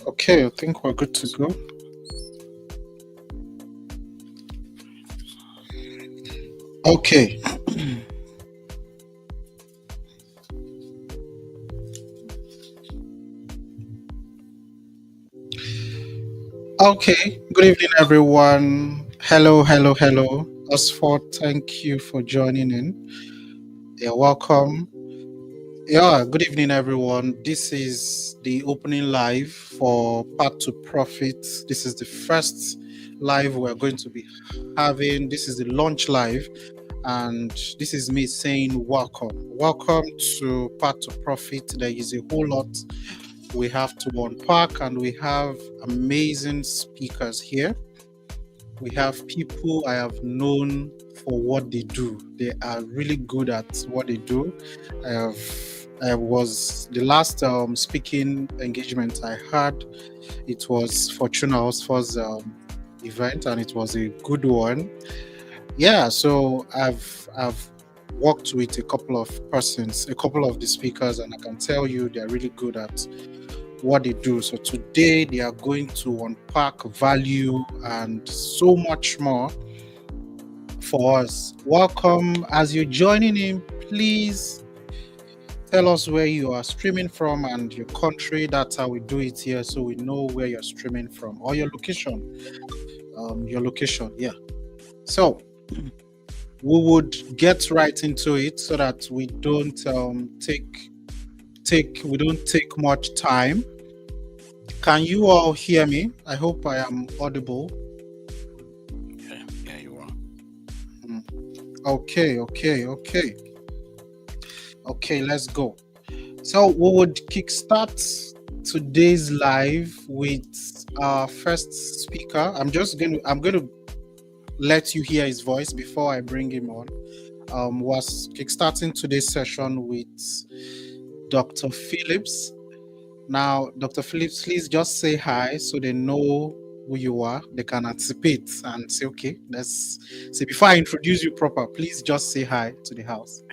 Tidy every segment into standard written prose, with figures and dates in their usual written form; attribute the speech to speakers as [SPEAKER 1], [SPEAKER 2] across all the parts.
[SPEAKER 1] Okay, I think we're good to go. Okay. Okay. Good evening, everyone. Hello. Osford, thank you for joining in. You're welcome. Yeah, good evening, everyone. This is the opening live for Path2Profit. This is the first live we're going to be having. This is the launch live, and this is me saying welcome. Welcome to Path2Profit. There is a whole lot we have to unpack, and we have amazing speakers here. We have people I have known for what they do. They are really good at what they do. I was the last speaking engagement I had. It was Fortuna Hotspur's event, and it was a good one. Yeah, so I've worked with a couple of persons, a couple of the speakers, and I can tell you they're really good at what they do. So today they are going to unpack value and so much more for us. Welcome. As you're joining in, please tell us where you are streaming from and your country. That's how we do it here, so we know where you're streaming from, or your location. Yeah. So we would get right into it so that we don't take much time. Can you all hear me? I hope I am audible.
[SPEAKER 2] Yeah, you are.
[SPEAKER 1] Okay, let's go. So we would kickstart today's live with our first speaker. I'm going to let you hear his voice before I bring him on. Was kickstarting today's session with Dr. Phillips. Now, Dr. Phillips, please just say hi so they know who you are. They can anticipate and say, okay, let's say before I introduce you proper, please just say hi to the house.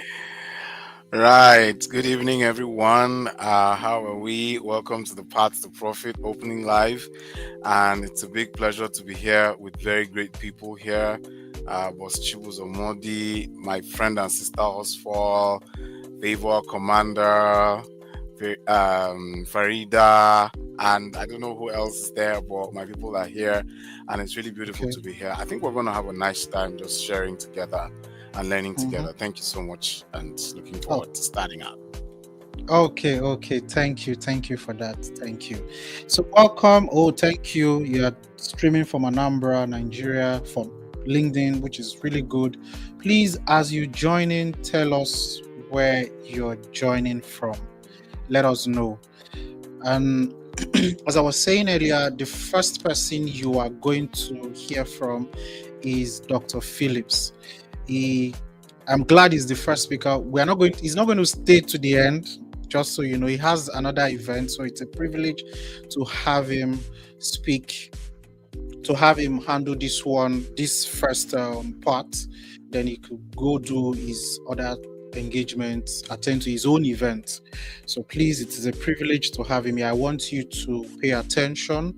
[SPEAKER 2] Right. Good evening, everyone. How are we? Welcome to the Path2Profit opening live. And it's a big pleasure to be here with very great people here. Boss Chibuzo Modi, my friend and sister Osfall, Favor Commander, Farida, and I don't know who else is there, but my people are here. And it's really beautiful to be here. I think we're going to have a nice time just sharing together and learning together. Thank you so much, and looking forward to starting out.
[SPEAKER 1] Okay. Thank you for that. Thank you. So welcome. Oh, thank you. You're streaming from Anambra, Nigeria, from LinkedIn, which is really good. Please, as you join in, tell us where you're joining from. Let us know. And as I was saying earlier, the first person you are going to hear from is Dr. Phillips. I'm glad he's the first speaker. He's not going to stay to the end, just so you know. He has another event, so it's a privilege to have him speak, to have him handle this first part. Then he could go do his other engagements, attend to his own event. So please, it is a privilege to have him here. I want you to pay attention.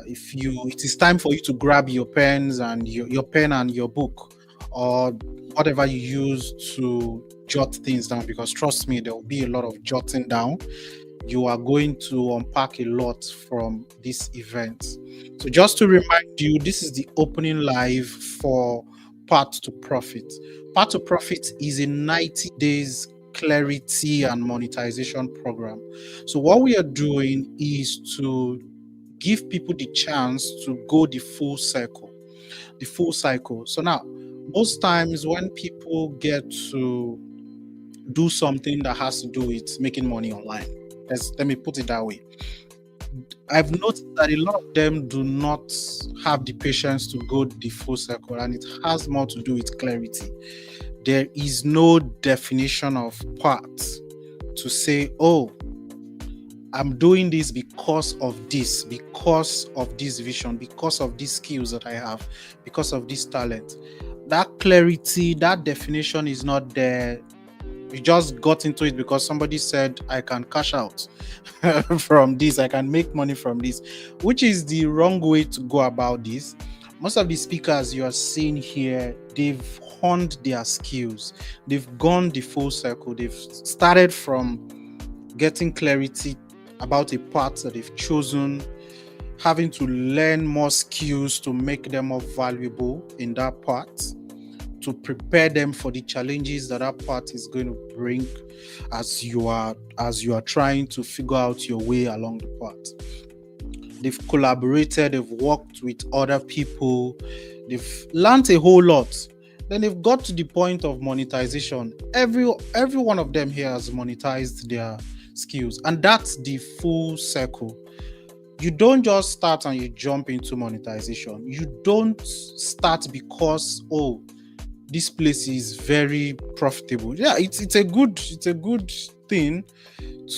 [SPEAKER 1] It is time for you to grab your pens and your pen and your book, or whatever you use to jot things down, because trust me, there will be a lot of jotting down. You are going to unpack a lot from this event. So just to remind you, this is the opening live for Path2Profit. Path2Profit is a 90 days clarity and monetization program. So what we are doing is to give people the chance to go the full cycle. So now, most times when people get to do something that has to do with making money online, let me put it that way, I've noticed that a lot of them do not have the patience to go the full cycle, and it has more to do with clarity. There is no definition of path to say, oh, I'm doing this because of this vision, because of these skills that I have, because of this talent. That clarity, that definition is not there You just got into it because somebody said, I can cash out from this, I can make money from this, which is the wrong way to go about this. Most of the speakers you are seeing here, they've honed their skills, they've gone the full circle, they've started from getting clarity about a path that they've chosen, having to learn more skills to make them more valuable in that path, to prepare them for the challenges that path is going to bring as you are trying to figure out your way along the path. They've collaborated, they've worked with other people, they've learned a whole lot. Then they've got to the point of monetization. Every one of them here has monetized their skills, and that's the full circle. You don't just start and you jump into monetization. You don't start because, oh, this place is very profitable. Yeah, it's a good thing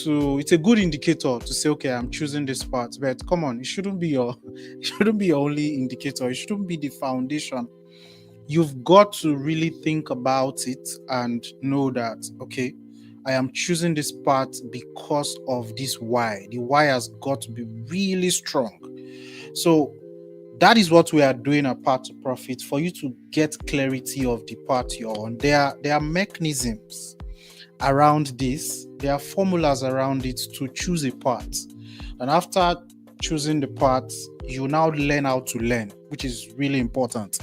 [SPEAKER 1] to, it's a good indicator to say, okay, I'm choosing this part. But come on, it shouldn't be your only indicator. It shouldn't be the foundation. You've got to really think about it and know that, okay, I am choosing this part because of this why. The why has got to be really strong. So that is what we are doing at Path2Profit, for you to get clarity of the path you're on. There are mechanisms around this. There are formulas around it to choose a path. And after choosing the path, you now learn how to learn, which is really important.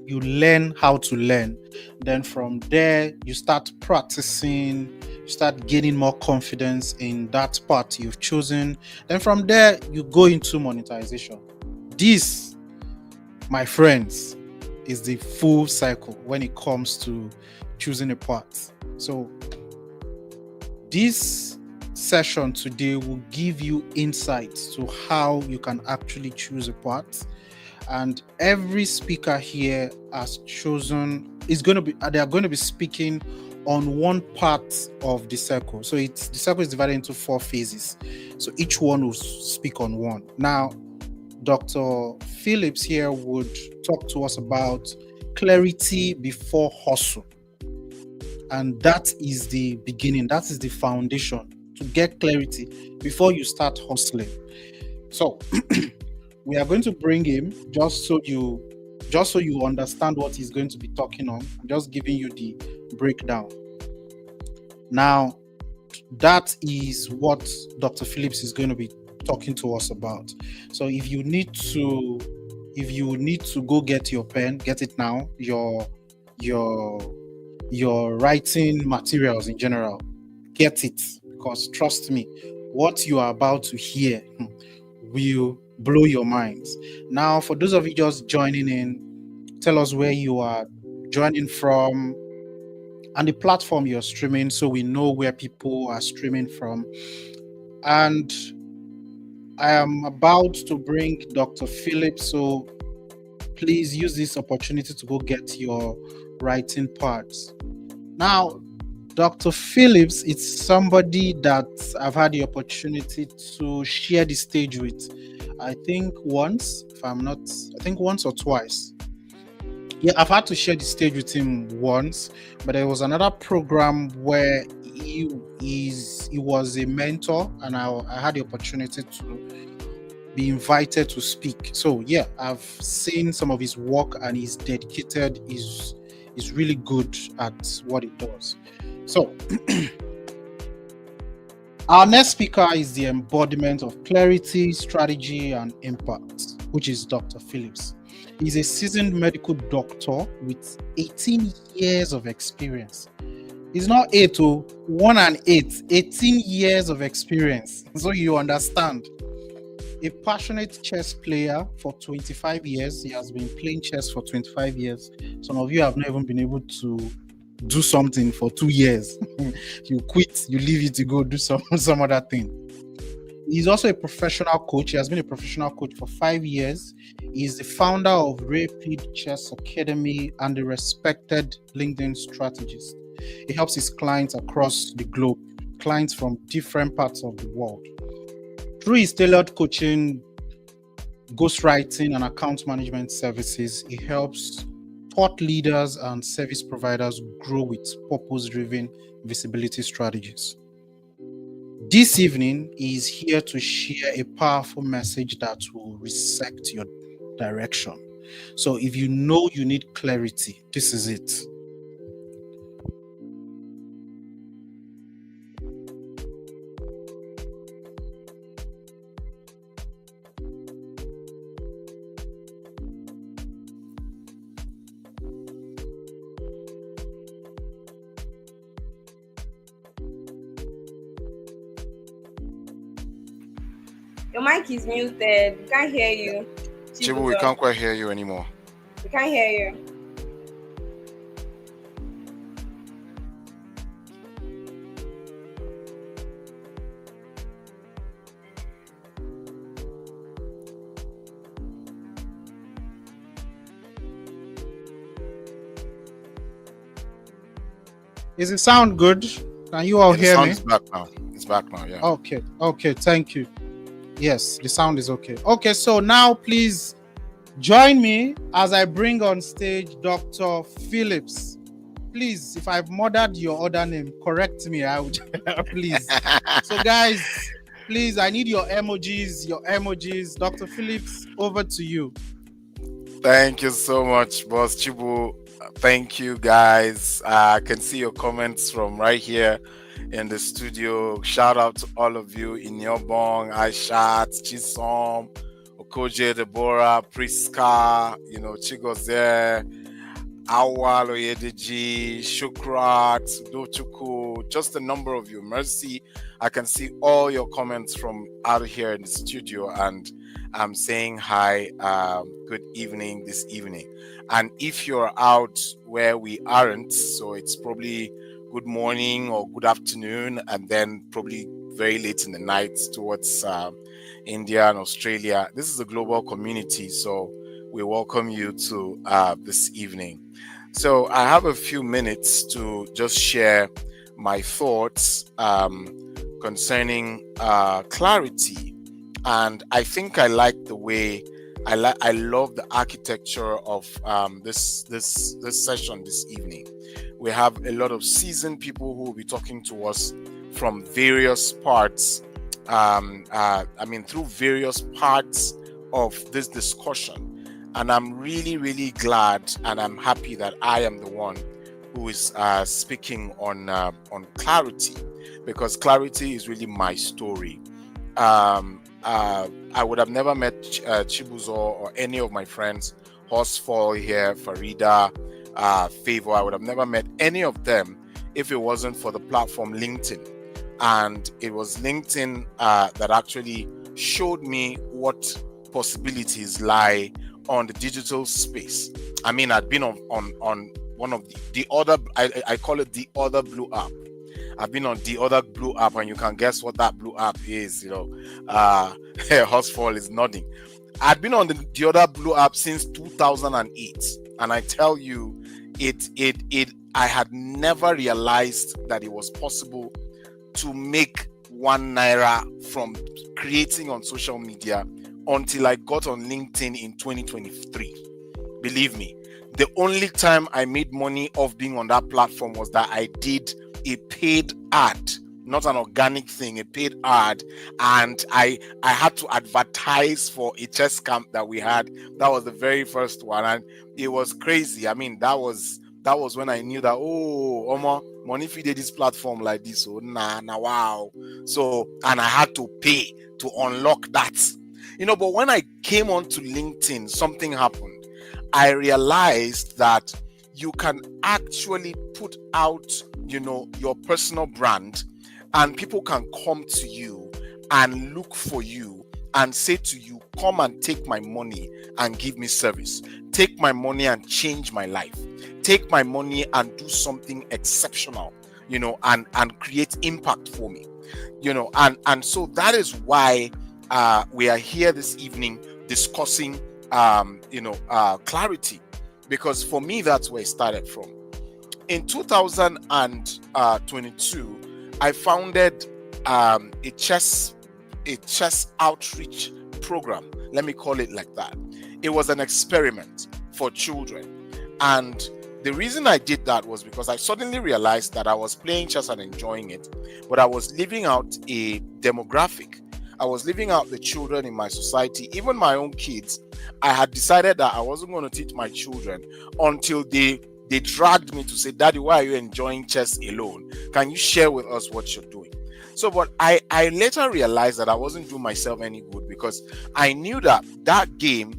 [SPEAKER 1] You learn how to learn. Then from there, you start practicing, you start gaining more confidence in that path you've chosen. Then from there, you go into monetization. This, my friends, is the full cycle when it comes to choosing a path. So this session today will give you insights to how you can actually choose a path. And every speaker here has chosen, they are going to be speaking on one part of the circle. So the circle is divided into 4 phases. So each one will speak on one. Now, Dr. Phillips here would talk to us about clarity before hustle. And that is the beginning, that is the foundation, to get clarity before you start hustling. So we are going to bring him just so you understand what he's going to be talking on. I'm just giving you the breakdown. Now, that is what Dr. Phillips is going to be talking to us about. So if you need to go get your pen, get it now. Your writing materials in general, get it, because trust me, what you are about to hear will blow your minds. Now, for those of you just joining in, tell us where you are joining from and the platform you're streaming, so we know where people are streaming from. And I am about to bring Dr. Phillips, so please use this opportunity to go get your writing parts. Now, Dr. Phillips is somebody that I've had the opportunity to share the stage with. I think once or twice. Yeah, I've had to share the stage with him once, but there was another program where he was a mentor, and I had the opportunity to be invited to speak. So yeah, I've seen some of his work, and he's dedicated. He's really good at what he does. So our next speaker is the embodiment of clarity, strategy, and impact, which is Dr. Phillips. He's a seasoned medical doctor with 18 years of experience. He's not 8, 1 and 8, 18 years of experience. So you understand. A passionate chess player for 25 years. He has been playing chess for 25 years. Some of you have not even been able to do something for 2 years. You quit, you leave it to go do some other thing. He's also a professional coach. He has been a professional coach for 5 years. He's the founder of Rapid Chess Academy and a respected LinkedIn strategist. He helps his clients across the globe, clients from different parts of the world. Through his tailored coaching, ghostwriting, and account management services, he helps thought leaders and service providers grow with purpose-driven visibility strategies. This evening is here to share a powerful message that will reset your direction. So if you know you need clarity, this is it.
[SPEAKER 3] Your mic is muted. We can't hear you.
[SPEAKER 2] Chibu, we can't quite hear you anymore.
[SPEAKER 3] We can't hear you.
[SPEAKER 1] Is it sound good? Can you all hear me?
[SPEAKER 2] It's back now. It's back now, yeah.
[SPEAKER 1] Okay, thank you. Yes, the sound is okay. Okay, so now please join me as I bring on stage Dr. Phillips. Please, if I've murdered your other name, correct me. I would please. So guys, please, I need your emojis. Dr. Phillips, over to you.
[SPEAKER 2] Thank you so much, Boss Chibu. Thank you, guys. I can see your comments from right here in the studio. Shout out to all of you in Yobong, Aishat, Chisom, Okoje, Deborah, Priska, Chigoze, Awal, Oyedeji, Shukrat, Dochuku, just a number of you. Mercy, I can see all your comments from out here in the studio, and I'm saying hi, good evening this evening. And if you're out where we aren't, so it's probably good morning or good afternoon, and then probably very late in the night towards India and Australia. This is a global community, so we welcome you to this evening. So I have a few minutes to just share my thoughts concerning clarity. And I think I like the way I love the architecture of this session this evening. We have a lot of seasoned people who will be talking to us from various parts. Through various parts of this discussion, and I'm really, really glad and I'm happy that I am the one who is speaking on clarity, because clarity is really my story. I would have never met Chibuzo or any of my friends, Horsefall here, Farida, Favor. I would have never met any of them if it wasn't for the platform LinkedIn. And it was LinkedIn that actually showed me what possibilities lie on the digital space. I mean, I'd been on one of the other, I call it the other blue app. I've been on the other blue app, and you can guess what that blue app is. Horsefall is nodding. I've been on the other blue app since 2008, and I tell you, I had never realized that it was possible to make ₦1 from creating on social media until I got on LinkedIn in 2023. Believe me, the only time I made money off being on that platform was that I did a paid ad, not an organic thing, a paid ad, and I had to advertise for a chess camp that we had. That was the very first one, and it was crazy. I mean, that was when I knew that, money feed this platform like this, so wow. So, and I had to pay to unlock that, but when I came onto LinkedIn, something happened. I realized that you can actually put out, your personal brand, and people can come to you and look for you and say to you, come and take my money and give me service. Take my money and change my life. Take my money and do something exceptional, and create impact for me, and so that is why we are here this evening discussing, clarity, because for me, that's where it started from. In 2022, I founded a chess outreach program. Let me call it like that. It was an experiment for children. And the reason I did that was because I suddenly realized that I was playing chess and enjoying it, but I was leaving out a demographic. I was leaving out the children in my society, even my own kids. I had decided that I wasn't going to teach my children until they dragged me to say, Daddy, why are you enjoying chess alone? Can you share with us what you're doing? So, but I later realized that I wasn't doing myself any good, because I knew that game,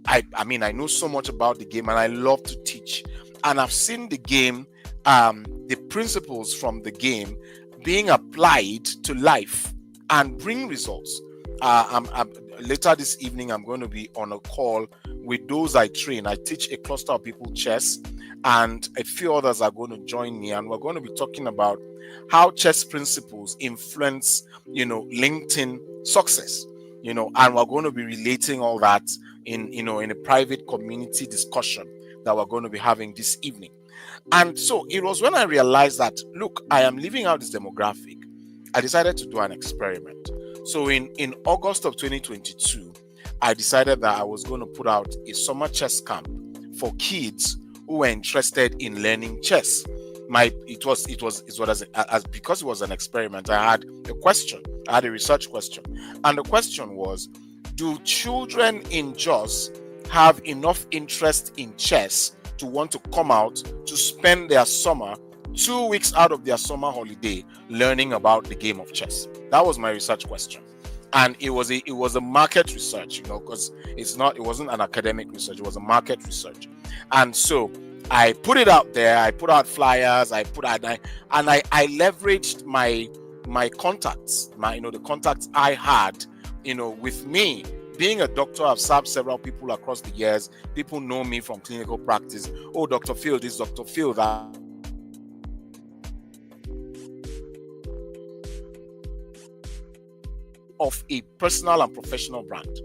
[SPEAKER 2] I know so much about the game, and I love to teach. And I've seen the game, the principles from the game being applied to life and bring results. Later this evening, I'm going to be on a call with those I train. I teach a cluster of people chess, and a few others are going to join me, and we're going to be talking about how chess principles influence, LinkedIn success, and we're going to be relating all that in a private community discussion that we're going to be having this evening. And so it was when I realized that, look, I am leaving out this demographic, I decided to do an experiment. So in August of 2022, I decided that I was going to put out a summer chess camp for kids who were interested in learning chess. Because it was an experiment, I had a research question. And the question was, do children in Jos have enough interest in chess to want to come out to spend their summer, 2 weeks out of their summer holiday, learning about the game of chess? That was my research question. And it was a market research, because it wasn't an academic research, it was a market research. And so I put it out there, I put out flyers, I leveraged my contacts, the contacts I had, with me. Being a doctor, I've served several people across the years. People know me from clinical practice. Oh, Dr. Phil, this, Dr. Phil, that. Of a personal and professional brand.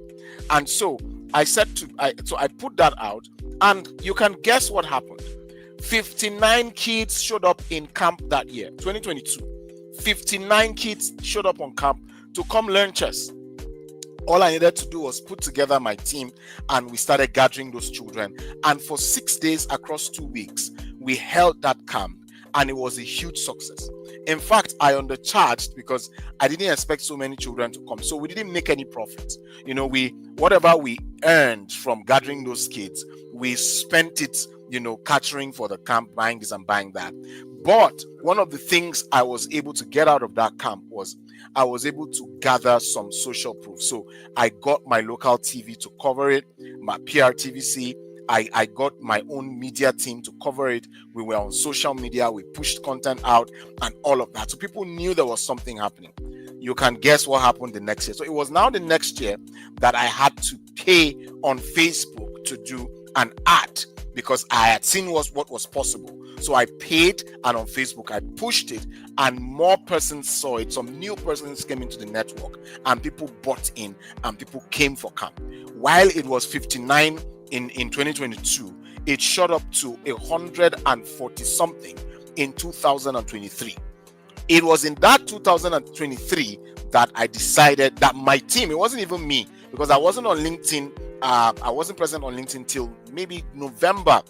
[SPEAKER 2] And so I put that out, and you can guess what happened. 59 kids showed up in camp that year, 2022. 59 kids showed up on camp to come learn chess. All I needed to do was put together my team, and we started gathering those children. And for 6 days across 2 weeks, we held that camp, and it was a huge success. In fact, I undercharged because I didn't expect so many children to come. So we didn't make any profit. Whatever we earned from gathering those kids, we spent it, catering for the camp, buying this and buying that. But one of the things I was able to get out of that camp was I was able to gather some social proof. So I got my local TV to cover it, my PRTVC. I got my own media team to cover it. We were on social media. We pushed content out and all of that. So people knew there was something happening. You can guess what happened the next year. So it was now the next year that I had to pay on Facebook to do an ad, because I had seen what was possible. So I paid, and on Facebook I pushed it, and more persons saw it. Some new persons came into the network, and people bought in, and people came for camp. While it was 59 in 2022, it shot up to 140 something in 2023. It was in that 2023 that I decided that my team, it wasn't even me, because I wasn't on LinkedIn. I wasn't present on LinkedIn till maybe November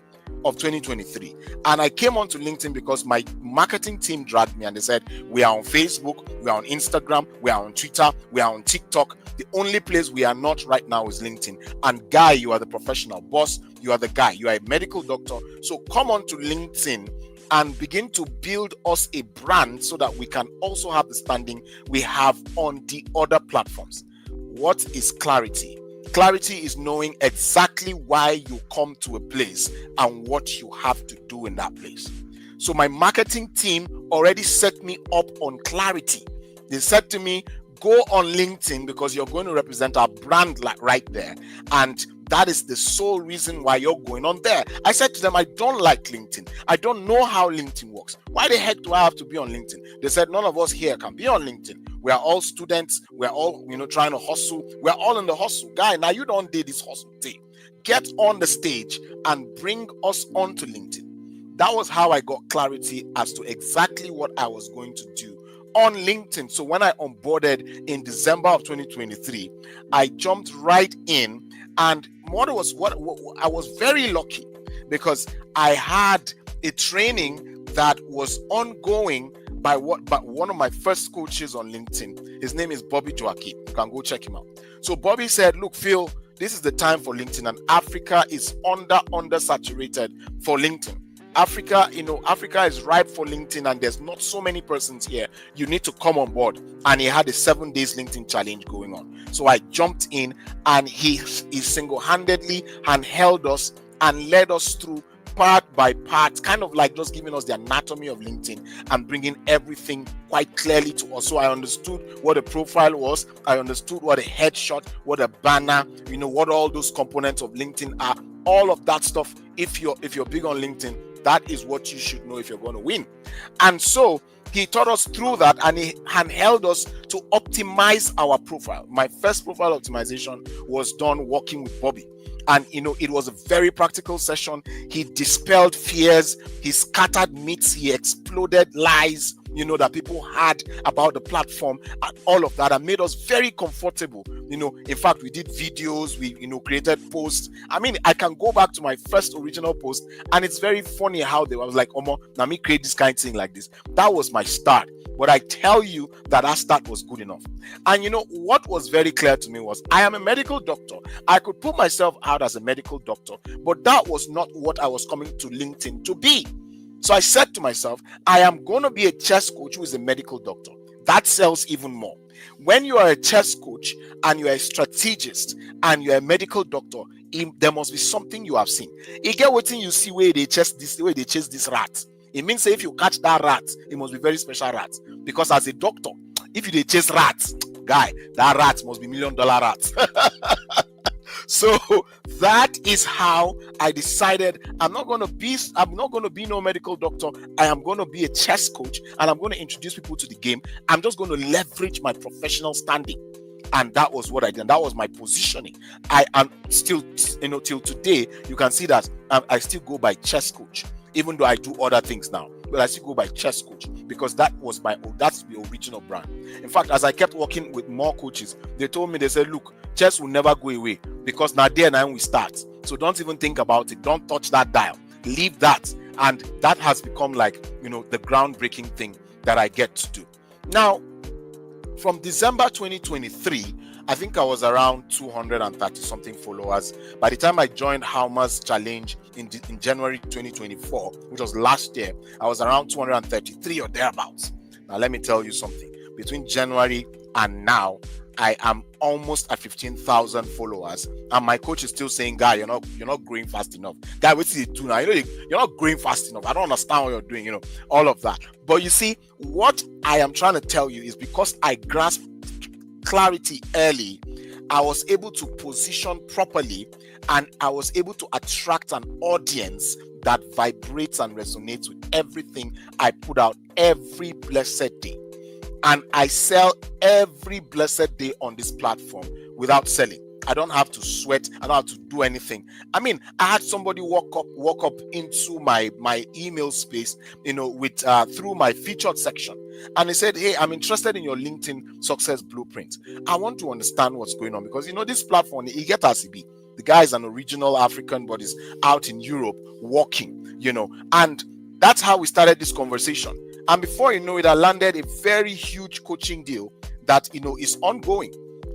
[SPEAKER 2] of 2023. And I came onto LinkedIn because my marketing team dragged me, and they said, we are on Facebook, we are on Instagram, we are on Twitter, we are on TikTok. The only place we are not right now is LinkedIn. And Guy, you are the professional boss. You are the guy. You are a medical doctor. So come on to LinkedIn and begin to build us a brand so that we can also have the standing we have on the other platforms. What is clarity? Clarity is knowing exactly why you come to a place and what you have to do in that place. So my marketing team already set me up on clarity. They said to me, go on LinkedIn because you're going to represent our brand right there. And that is the sole reason why you're going on there. I said to them, I don't like LinkedIn. I don't know how LinkedIn works. Why the heck do I have to be on LinkedIn? They said, none of us here can be on LinkedIn. We are all students. We're all, trying to hustle. We're all in the hustle. Guy, now you don't do this hustle thing. Get on the stage and bring us onto LinkedIn. That was how I got clarity as to exactly what I was going to do on LinkedIn. So when I onboarded in December of 2023, I jumped right in, and I was very lucky because I had a training that was ongoing by one of my first coaches on LinkedIn. His name is Bobby Joachim. You can go check him out. So Bobby said, look, Phil, this is the time for LinkedIn, and Africa is undersaturated for LinkedIn. Africa is ripe for LinkedIn, and there's not so many persons here. You need to come on board. And he had a 7 days LinkedIn challenge going on. So I jumped in, and he single-handedly held us and led us through part by part, kind of like just giving us the anatomy of LinkedIn and bringing everything quite clearly to us. So I understood what a profile was. I understood what a headshot, what a banner, what all those components of LinkedIn are. All of that stuff. If you're big on LinkedIn, that is what you should know if you're going to win. And so he taught us through that, and he held us to optimize our profile. My first profile optimization was done working with Bobby. And it was a very practical session. He dispelled fears, he scattered myths, he exploded lies, that people had about the platform, and all of that, and made us very comfortable. In fact, we did videos, we created posts. I mean, I can go back to my first original post, and it's very funny how I was like, Omo, now me create this kind of thing like this. That was my start. But I tell you that start was good enough. And what was very clear to me was I am a medical doctor. I could put myself out as a medical doctor, but that was not what I was coming to LinkedIn to be. So I said to myself, I am going to be a chess coach who is a medical doctor. That sells even more. When you are a chess coach and you are a strategist and you are a medical doctor, there must be something you have seen. You get what you see where they chase this rat. It means if you catch that rat, it must be very special rat. Because as a doctor, if you chase rats, guy, that rat must be $1 million rat. So that is how I decided I'm not going to be no medical doctor. I am going to be a chess coach, and I'm going to introduce people to the game. I'm just going to leverage my professional standing. And that was what I did. And that was my positioning. I am still, till today, you can see that I still go by chess coach, even though I do other things now. But I still go by chess coach because that's the original brand. In fact, as I kept working with more coaches, they said, look, chess will never go away because now we start. So don't even think about it. Don't touch that dial. Leave that. And that has become like, the groundbreaking thing that I get to do. Now, from December 2023, I think I was around 230 something followers. By the time I joined Halma's challenge in January 2024, which was last year, I was around 233 or thereabouts. Now, let me tell you something. Between January and now, I am almost at 15,000 followers, and my coach is still saying, "Guy, you're not growing fast enough. Guy, what do you do now? You're not growing fast enough. I don't understand what you're doing. All of that." But you see, what I am trying to tell you is because I grasped clarity early, I was able to position properly, and I was able to attract an audience that vibrates and resonates with everything I put out every blessed day. And I sell every blessed day on this platform without selling. I don't have to sweat. I don't have to do anything. I mean, I had somebody walk up into my email space, with through my featured section. And he said, "Hey, I'm interested in your LinkedIn success blueprint. I want to understand what's going on because, this platform, he get RCB. The guy is an original African, but is out in Europe working, and that's how we started this conversation. And before you know it, I landed a very huge coaching deal that, is ongoing.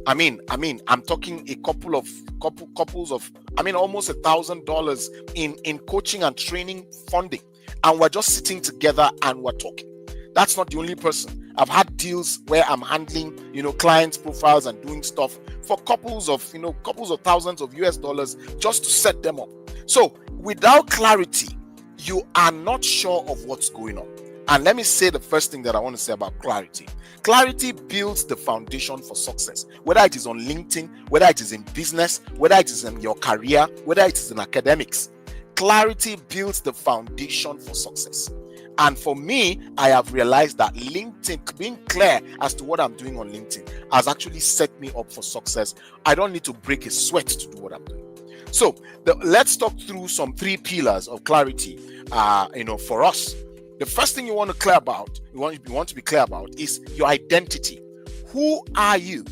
[SPEAKER 2] I mean, I'm talking a couples of, almost $1,000 in coaching and training funding. And we're just sitting together and we're talking. That's not the only person. I've had deals where I'm handling, clients' profiles and doing stuff for couples of thousands of US dollars just to set them up. So without clarity, you are not sure of what's going on. And let me say the first thing that I want to say about clarity. Clarity builds the foundation for success, whether it is on LinkedIn, whether it is in business, whether it is in your career, whether it is in academics. Clarity builds the foundation for success. And for me, I have realized that LinkedIn, being clear as to what I'm doing on LinkedIn, has actually set me up for success. I don't need to break a sweat to do what I'm doing. So let's talk through some 3 pillars of clarity, for us. The first thing you want to be clear about is your identity. Who are you?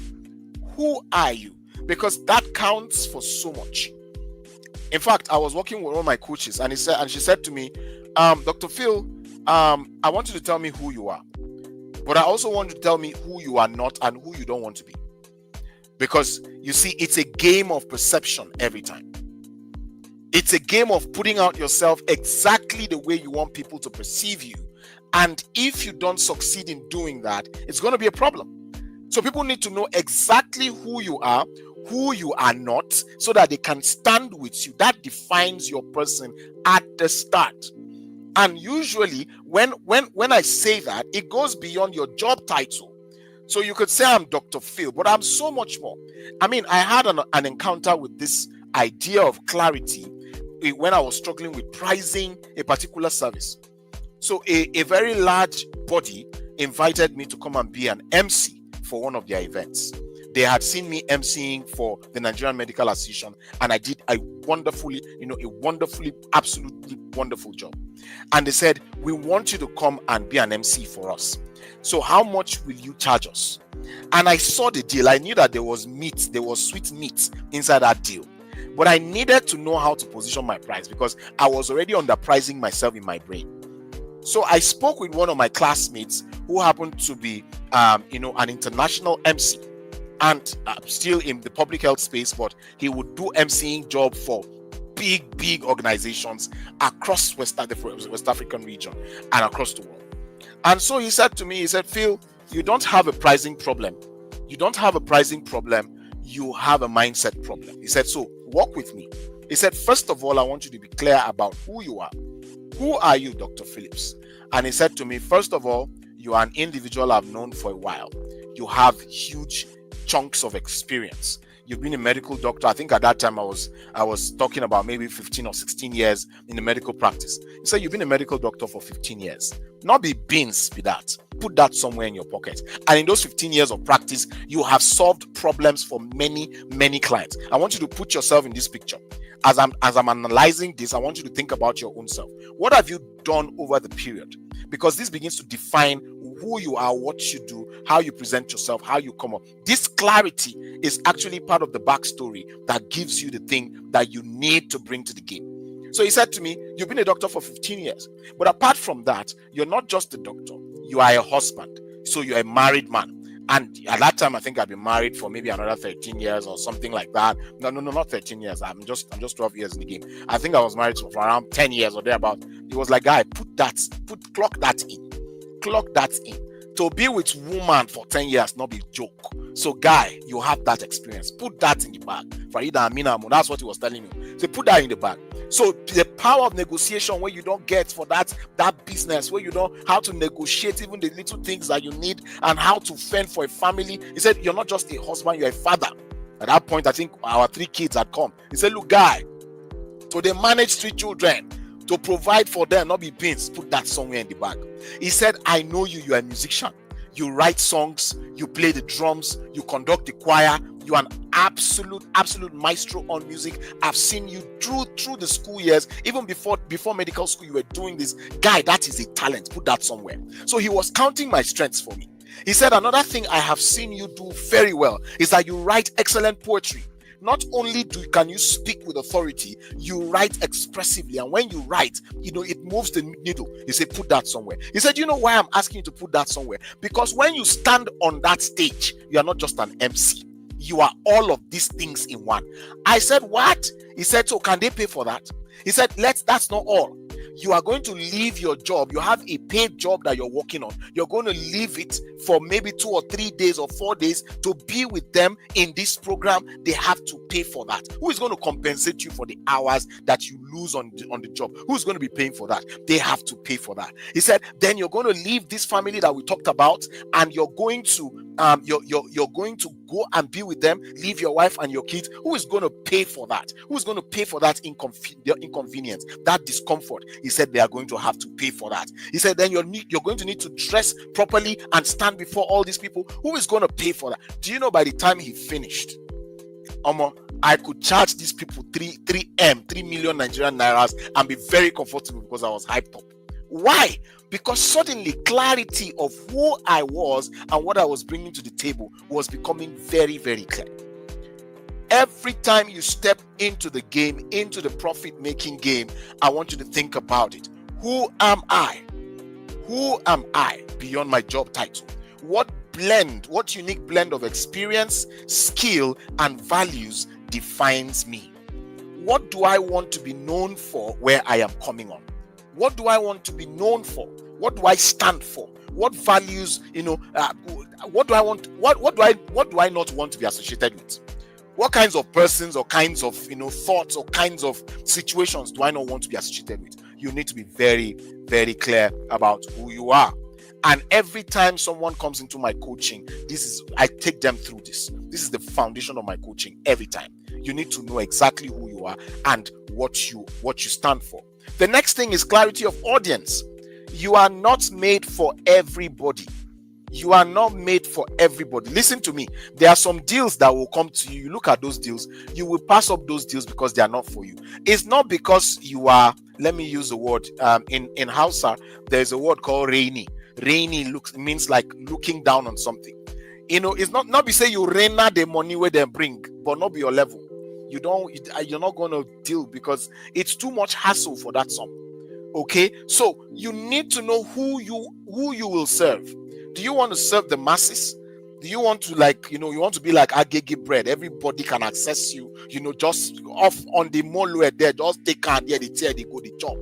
[SPEAKER 2] Who are you? Because that counts for so much. In fact, I was working with one of my coaches, and she said to me, Dr. Phil, I want you to tell me who you are, but I also want you to tell me who you are not and who you don't want to be. Because you see, it's a game of perception every time. It's a game of putting out yourself exactly the way you want people to perceive you. And if you don't succeed in doing that, it's going to be a problem. So people need to know exactly who you are not, so that they can stand with you. That defines your person at the start. And usually when I say that, it goes beyond your job title. So you could say I'm Dr. Phil, but I'm so much more. I mean, I had an encounter with this idea of clarity when I was struggling with pricing a particular service. So a very large body invited me to come and be an MC for one of their events. They had seen me MCing for the Nigerian Medical Association, and I did a wonderfully, absolutely wonderful job. And they said, we want you to come and be an MC for us. So how much will you charge us? And I saw the deal. I knew that there was sweet meat inside that deal. But I needed to know how to position my price, because I was already underpricing myself in my brain. So I spoke with one of my classmates who happened to be, an international MC, and still in the public health space, but he would do MCing job for big organizations across the West African region and across the world. And so he said to me, Phil, you don't have a pricing problem. You don't have a pricing problem. You have a mindset problem. He said, so walk with me. He said, first of all, I want you to be clear about who you are. Who are you, Dr. Phillips? And he said to me, first of all, you are an individual I've known for a while. You have huge chunks of experience. You've been a medical doctor. I think at that time I was talking about maybe 15 or 16 years in the medical practice. He said, you've been a medical doctor for 15 years. Not be beans with that. Put that somewhere in your pocket. And in those 15 years of practice, you have solved problems for many clients. I want you to put yourself in this picture. As I'm analyzing this, I want you to think about your own self. What have you done over the period? Because this begins to define who you are, what you do, how you present yourself, how you come up. This clarity is actually part of the backstory that gives you the thing that you need to bring to the game. So he said to me, you've been a doctor for 15 years. But apart from that, you're not just a doctor. You are a husband. So you're a married man. And at that time, I think I'd been married for maybe another 13 years or something like that. No, not 13 years. I'm just 12 years in the game. I think I was married for around 10 years or thereabout. He was like, guy, clock that in. To be with woman for 10 years, not be joke. So guy, you have that experience. Put that in the bag. Farida Amina, that's what he was telling me. So put that in the bag. So the power of negotiation, where you don't get for that business, where you know how to negotiate even the little things that you need and how to fend for a family. He said, you're not just a husband, you're a father. At that point, I think our 3 kids had come. He said, look, guy, so they manage 3 children, to provide for them, not be beans. Put that somewhere in the bag. He said, I know you're a musician. You write songs, you play the drums, you conduct the choir, you're an absolute maestro on music. I've seen you through the school years, even before medical school, you were doing this. Guy, that is a talent. Put that somewhere. So he was counting my strengths for me. He said, another thing I have seen you do very well is that you write excellent poetry. Not only can you speak with authority, you write expressively. And when you write, it moves the needle. He said, put that somewhere. He said, you know why I'm asking you to put that somewhere? Because when you stand on that stage, you are not just an MC. You are all of these things in one. I said, what? He said, so can they pay for that? He said, that's not all. You are going to leave your job. You have a paid job that you're working on. You're going to leave it for maybe 2 or 3 days or 4 days to be with them in this program. They have to pay for that. Who is going to compensate you for the hours that you lose on the job? Who's going to be paying for that? They have to pay for that. He said, then you're going to leave this family that we talked about, and you're going to you're going to go and be with them, leave your wife and your kids. Who is going to pay for that? Who is going to pay for that inconvenience, that discomfort? He said they are going to have to pay for that. He said then you're going to need to dress properly and stand before all these people. Who is going to pay for that? Do you know, by the time he finished, I could charge these people 3 million Nigerian nairas and be very comfortable because I was hyped up. Why? Because suddenly clarity of who I was and what I was bringing to the table was becoming very, very clear.
[SPEAKER 4] Every time you step into the game, into the profit-making game, I want you to think about it. Who am I? Who am I beyond my job title? What unique blend of experience, skill, and values defines me? What do I want to be known for where I am coming on? What do I want to be known for? What do I stand for? What values, what do I want? What do I not want to be associated with? What kinds of persons or kinds of thoughts or kinds of situations do I not want to be associated with? You need to be very, very clear about who you are. And every time someone comes into my coaching, I take them through this. This is the foundation of my coaching every time. You need to know exactly who you are and what you stand for. The next thing is clarity of audience. You are not made for everybody. You are not made for everybody. Listen to me. There are some deals that will come to you. You look at those deals, you will pass up those deals because they are not for you. It's not because you are, let me use the word, in Hausa, there's a word called rainy. Rainy means like looking down on something. It's not be say you raina the money where they bring, but not be your level. You're not going to deal because it's too much hassle for that sum. Okay, so you need to know who you will serve. Do you want to serve the masses? Do you want to you want to be like agege bread? Everybody can access you, just off on the mall where there, just take hand here, they tear, they go, they chop.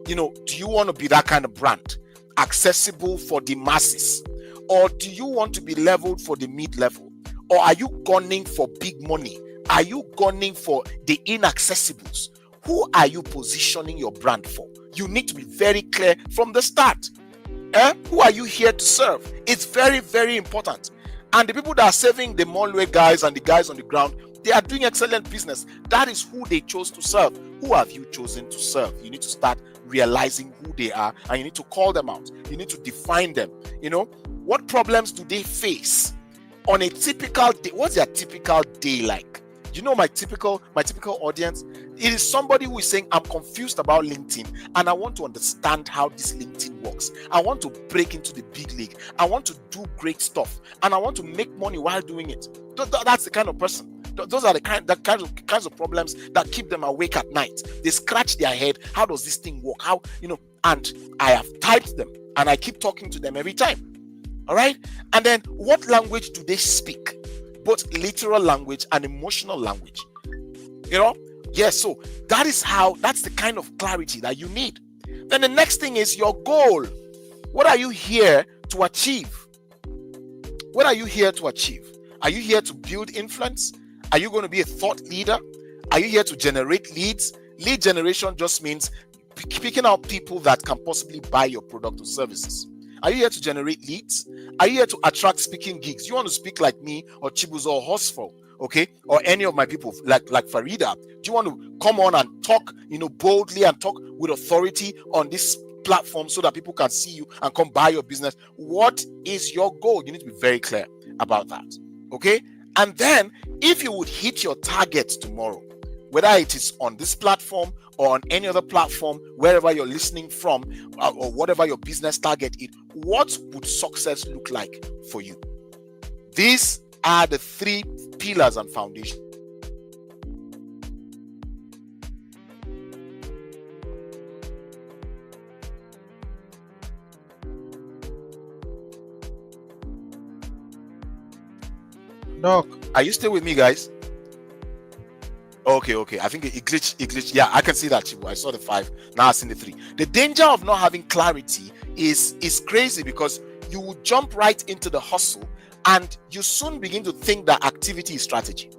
[SPEAKER 4] Do you want to be that kind of brand? Accessible for the masses? Or do you want to be leveled for the mid-level? Or are you gunning for big money? Are you gunning for the inaccessibles? Who are you positioning your brand for? You need to be very clear from the start. Who are you here to serve? It's very, very important. And the people that are serving the Monway guys and the guys on the ground, they are doing excellent business. That is who they chose to serve. Who have you chosen to serve? You need to start realizing who they are, and you need to call them out. You need to define them. What problems do they face on a typical day? What's their typical day like? My typical audience? It is somebody who is saying, I'm confused about LinkedIn and I want to understand how this LinkedIn works. I want to break into the big league. I want to do great stuff and I want to make money while doing it. That's the kind of person. Those are the kinds of problems that keep them awake at night. They scratch their head. How does this thing work? And I have typed them and I keep talking to them every time. All right. And then what language do they speak? Both literal language and emotional language. Yes, so that's the kind of clarity that you need. Then the next thing is your goal. What are you here to achieve? What are you here to achieve? Are you here to build influence? Are you going to be a thought leader? Are you here to generate leads? Lead generation just means picking out people that can possibly buy your product or services. Are you here to generate leads? Are you here to attract speaking gigs? You want to speak like me or Chibuzo or Hosful, okay? Or any of my people like Farida? Do you want to come on and talk, boldly and talk with authority on this platform so that people can see you and come buy your business? What is your goal? You need to be very clear about that, okay? And then if you would hit your targets tomorrow, whether it is on this platform or on any other platform, wherever you're listening from, or whatever your business target is, what would success look like for you? These are the 3 pillars and foundations.
[SPEAKER 1] Doc,
[SPEAKER 4] are you still with me, guys? Okay. I think it glitched. Yeah, I can see that, Chibu. I saw the 5. Now I see the 3. The danger of not having clarity is crazy because you will jump right into the hustle and you soon begin to think that activity is strategy.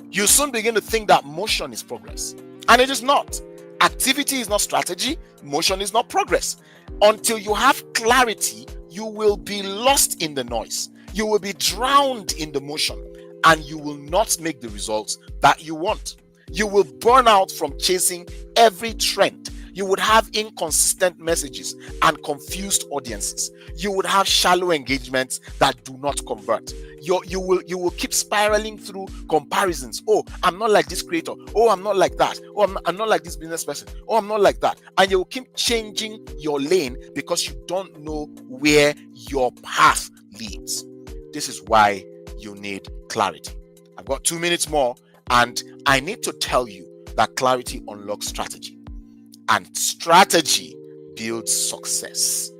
[SPEAKER 4] You soon begin to think that motion is progress. And it is not. Activity is not strategy. Motion is not progress. Until you have clarity, you will be lost in the noise. You will be drowned in the motion and you will not make the results that you want. You will burn out from chasing every trend. You would have inconsistent messages and confused audiences. You would have shallow engagements that do not convert. You will keep spiraling through comparisons. Oh, I'm not like this creator. Oh, I'm not like that. Oh, I'm not like this business person. Oh, I'm not like that. And you will keep changing your lane because you don't know where your path leads. This is why you need clarity. I've got 2 minutes more And I need to tell you that clarity unlocks strategy, and strategy builds success.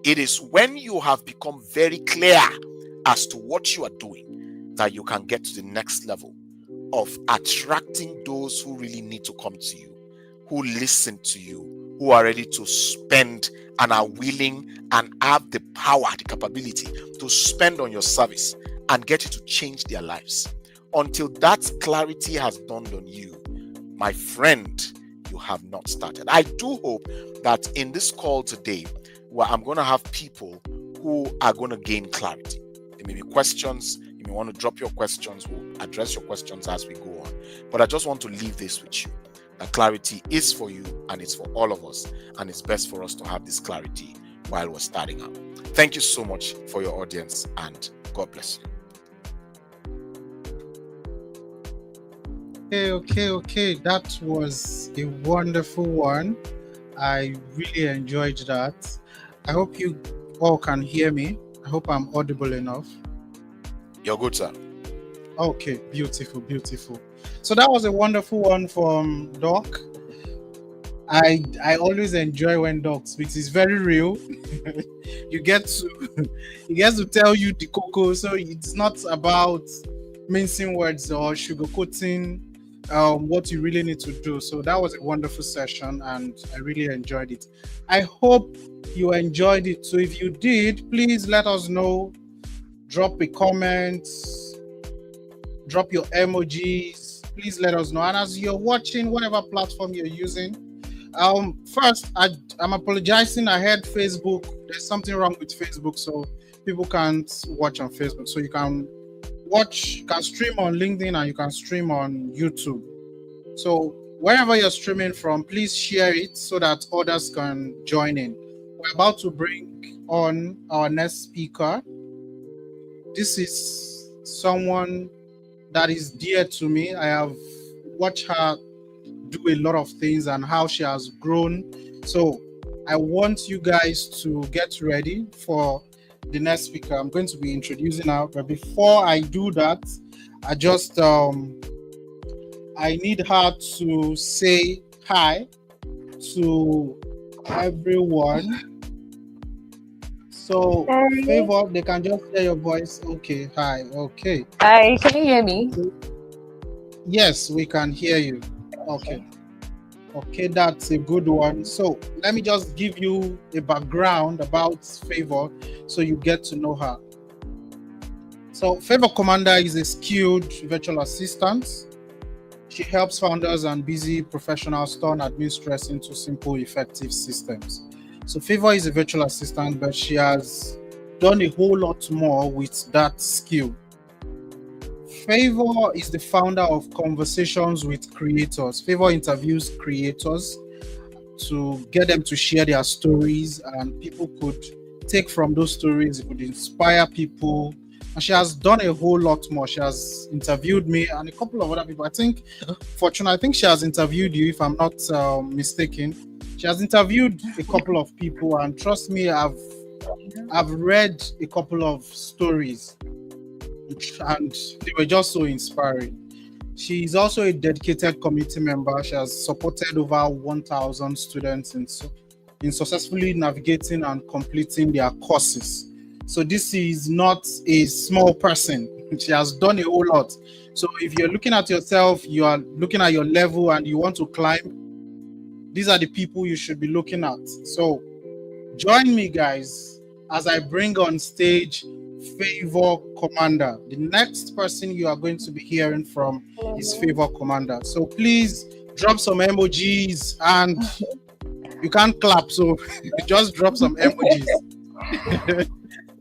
[SPEAKER 4] It is when you have become very clear as to what you are doing that you can get to the next level of attracting those who really need to come to you, who listen to you, who are ready to spend and are willing and have the power, the capability to spend on your service and get you to change their lives. Until that clarity has dawned on you, my friend, you have not started. I do hope that in this call today, where I'm going to have people who are going to gain clarity. There may be questions. You may want to drop your questions. We'll address your questions as we go on. But I just want to leave this with you. That clarity is for you and it's for all of us. And it's best for us to have this clarity while we're starting out. Thank you so much for your audience and God bless you.
[SPEAKER 1] Okay. That was a wonderful one. I really enjoyed that. I hope you all can hear me. I hope I'm audible enough.
[SPEAKER 4] You're good, sir.
[SPEAKER 1] Okay, beautiful. So that was a wonderful one from Doc. I always enjoy when Doc speaks. It's very real. He gets to tell you the cocoa. So it's not about mincing words or sugarcoating what you really need to do. So that was a wonderful session and I really enjoyed it. I hope you enjoyed it. So if you did, please let us know. Drop a comment, drop your emojis. Please let us know. And as you're watching, whatever platform you're using, first, I'm apologizing. I heard Facebook. There's something wrong with Facebook, so people can't watch on Facebook. So you can stream on LinkedIn and you can stream on YouTube. So wherever you're streaming from, please share it so that others can join in. We're about to bring on our next speaker. This is someone that is dear to me. I have watched her do a lot of things and how she has grown. So I want you guys to get ready for the next speaker. I'm going to be introducing her, but before I do that, I just I need her to say hi to everyone. So, Favor, they can just hear your voice. Okay, hi, okay.
[SPEAKER 5] Hi, can you hear me?
[SPEAKER 1] Yes, we can hear you. Okay, that's a good one. So, let me just give you a background about Favor so you get to know her. So, Favor Commander is a skilled virtual assistant. She helps founders and busy professionals turn admin stress into simple, effective systems. So Favor is a virtual assistant, but she has done a whole lot more with that skill. Favor is the founder of Conversations with Creators. Favor interviews creators to get them to share their stories, and people could take from those stories. It could inspire people. And she has done a whole lot more. She has interviewed me and a couple of other people. I think, Fortuna, I think she has interviewed you, if I'm not mistaken. She has interviewed a couple of people, and trust me, I've read a couple of stories, and they were just so inspiring. She is also a dedicated community member. She has supported over 1,000 students in successfully navigating and completing their courses. So this is not a small person. She has done a whole lot. So if you're looking at yourself, you are looking at your level and you want to climb, these are the people you should be looking at. So join me, guys, as I bring on stage Favor Commander. The next person you are going to be hearing from is Favor Commander. So please drop some emojis, and you can't clap, so just drop some emojis.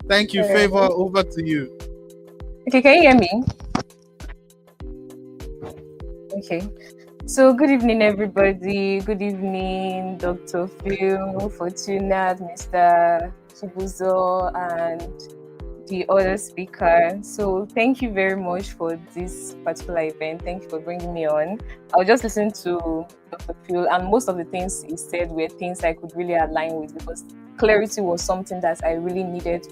[SPEAKER 1] Thank you, Favor. Over to you.
[SPEAKER 5] Okay, can you hear me? Okay. So good evening, everybody. Good evening, Dr. Phil, Fortuna, Mr. Chibuzo, and the other speaker. So thank you very much for this particular event. Thank you for bringing me on. I was just listening to Dr. Phil, and most of the things he said were things I could really align with, because clarity was something that I really needed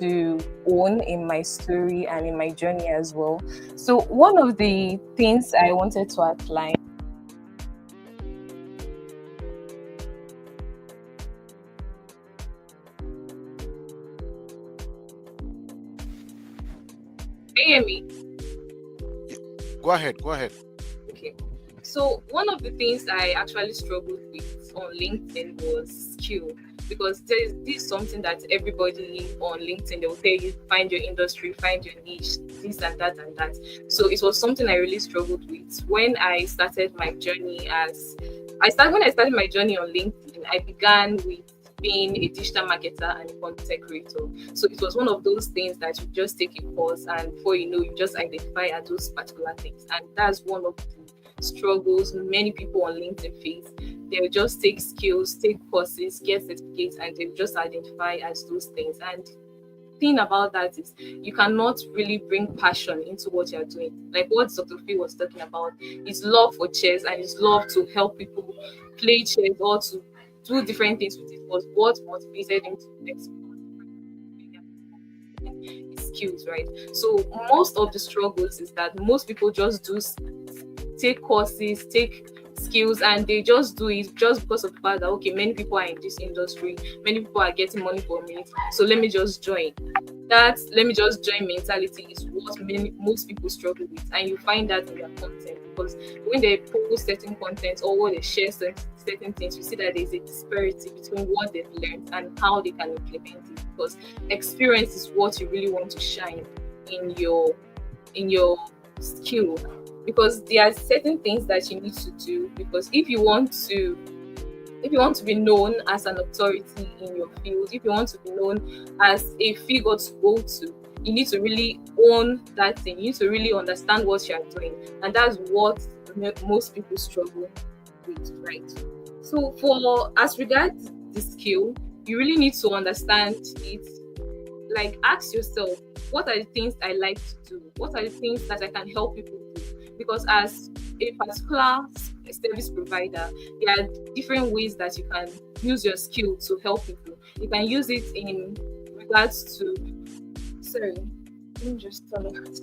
[SPEAKER 5] to own in my story and in my journey as well. So one of the things I wanted to outline.
[SPEAKER 6] Can you hear me?
[SPEAKER 4] Go ahead. Go ahead.
[SPEAKER 6] Okay. So one of the things I actually struggled with on LinkedIn was skill, because this is something that everybody on LinkedIn, they will tell you, find your industry, find your niche, this and that and that. So it was something I really struggled with when I started my journey when I started my journey on LinkedIn. I began with being a digital marketer and a content creator. So it was one of those things that you just take a course, and before you know, you just identify at those particular things. And that's one of the struggles many people on LinkedIn face. They'll just take skills, take courses, get certificates, and they'll just identify as those things. And thing about that is you cannot really bring passion into what you're doing. Like what Dr. Phil was talking about, his love for chess and his love to help people play chess or to do different things with it was what motivated him to explore his skills, right? So most of the struggles is that most people just take courses, take skills, and they just do it just because of the fact that, okay, many people are in this industry, many people are getting money from it, so let me just join. That let me just join mentality is what most people struggle with, and you find that in their content, because when they post certain content or when they share certain things, you see that there's a disparity between what they've learned and how they can implement it, because experience is what you really want to shine in your skill, because there are certain things that you need to do, because if you want to be known as an authority in your field, if you want to be known as a figure to go to, you need to really own that thing. You need to really understand what you're doing, and that's what most people struggle with, right? So for as regards the skill, you really need to understand it. Like, ask yourself, what are the things I like to do? What are the things that I can help people do? Because as a particular service provider, there are different ways that you can use your skill to help people. You can use it in regards to, sorry, let me just turn it.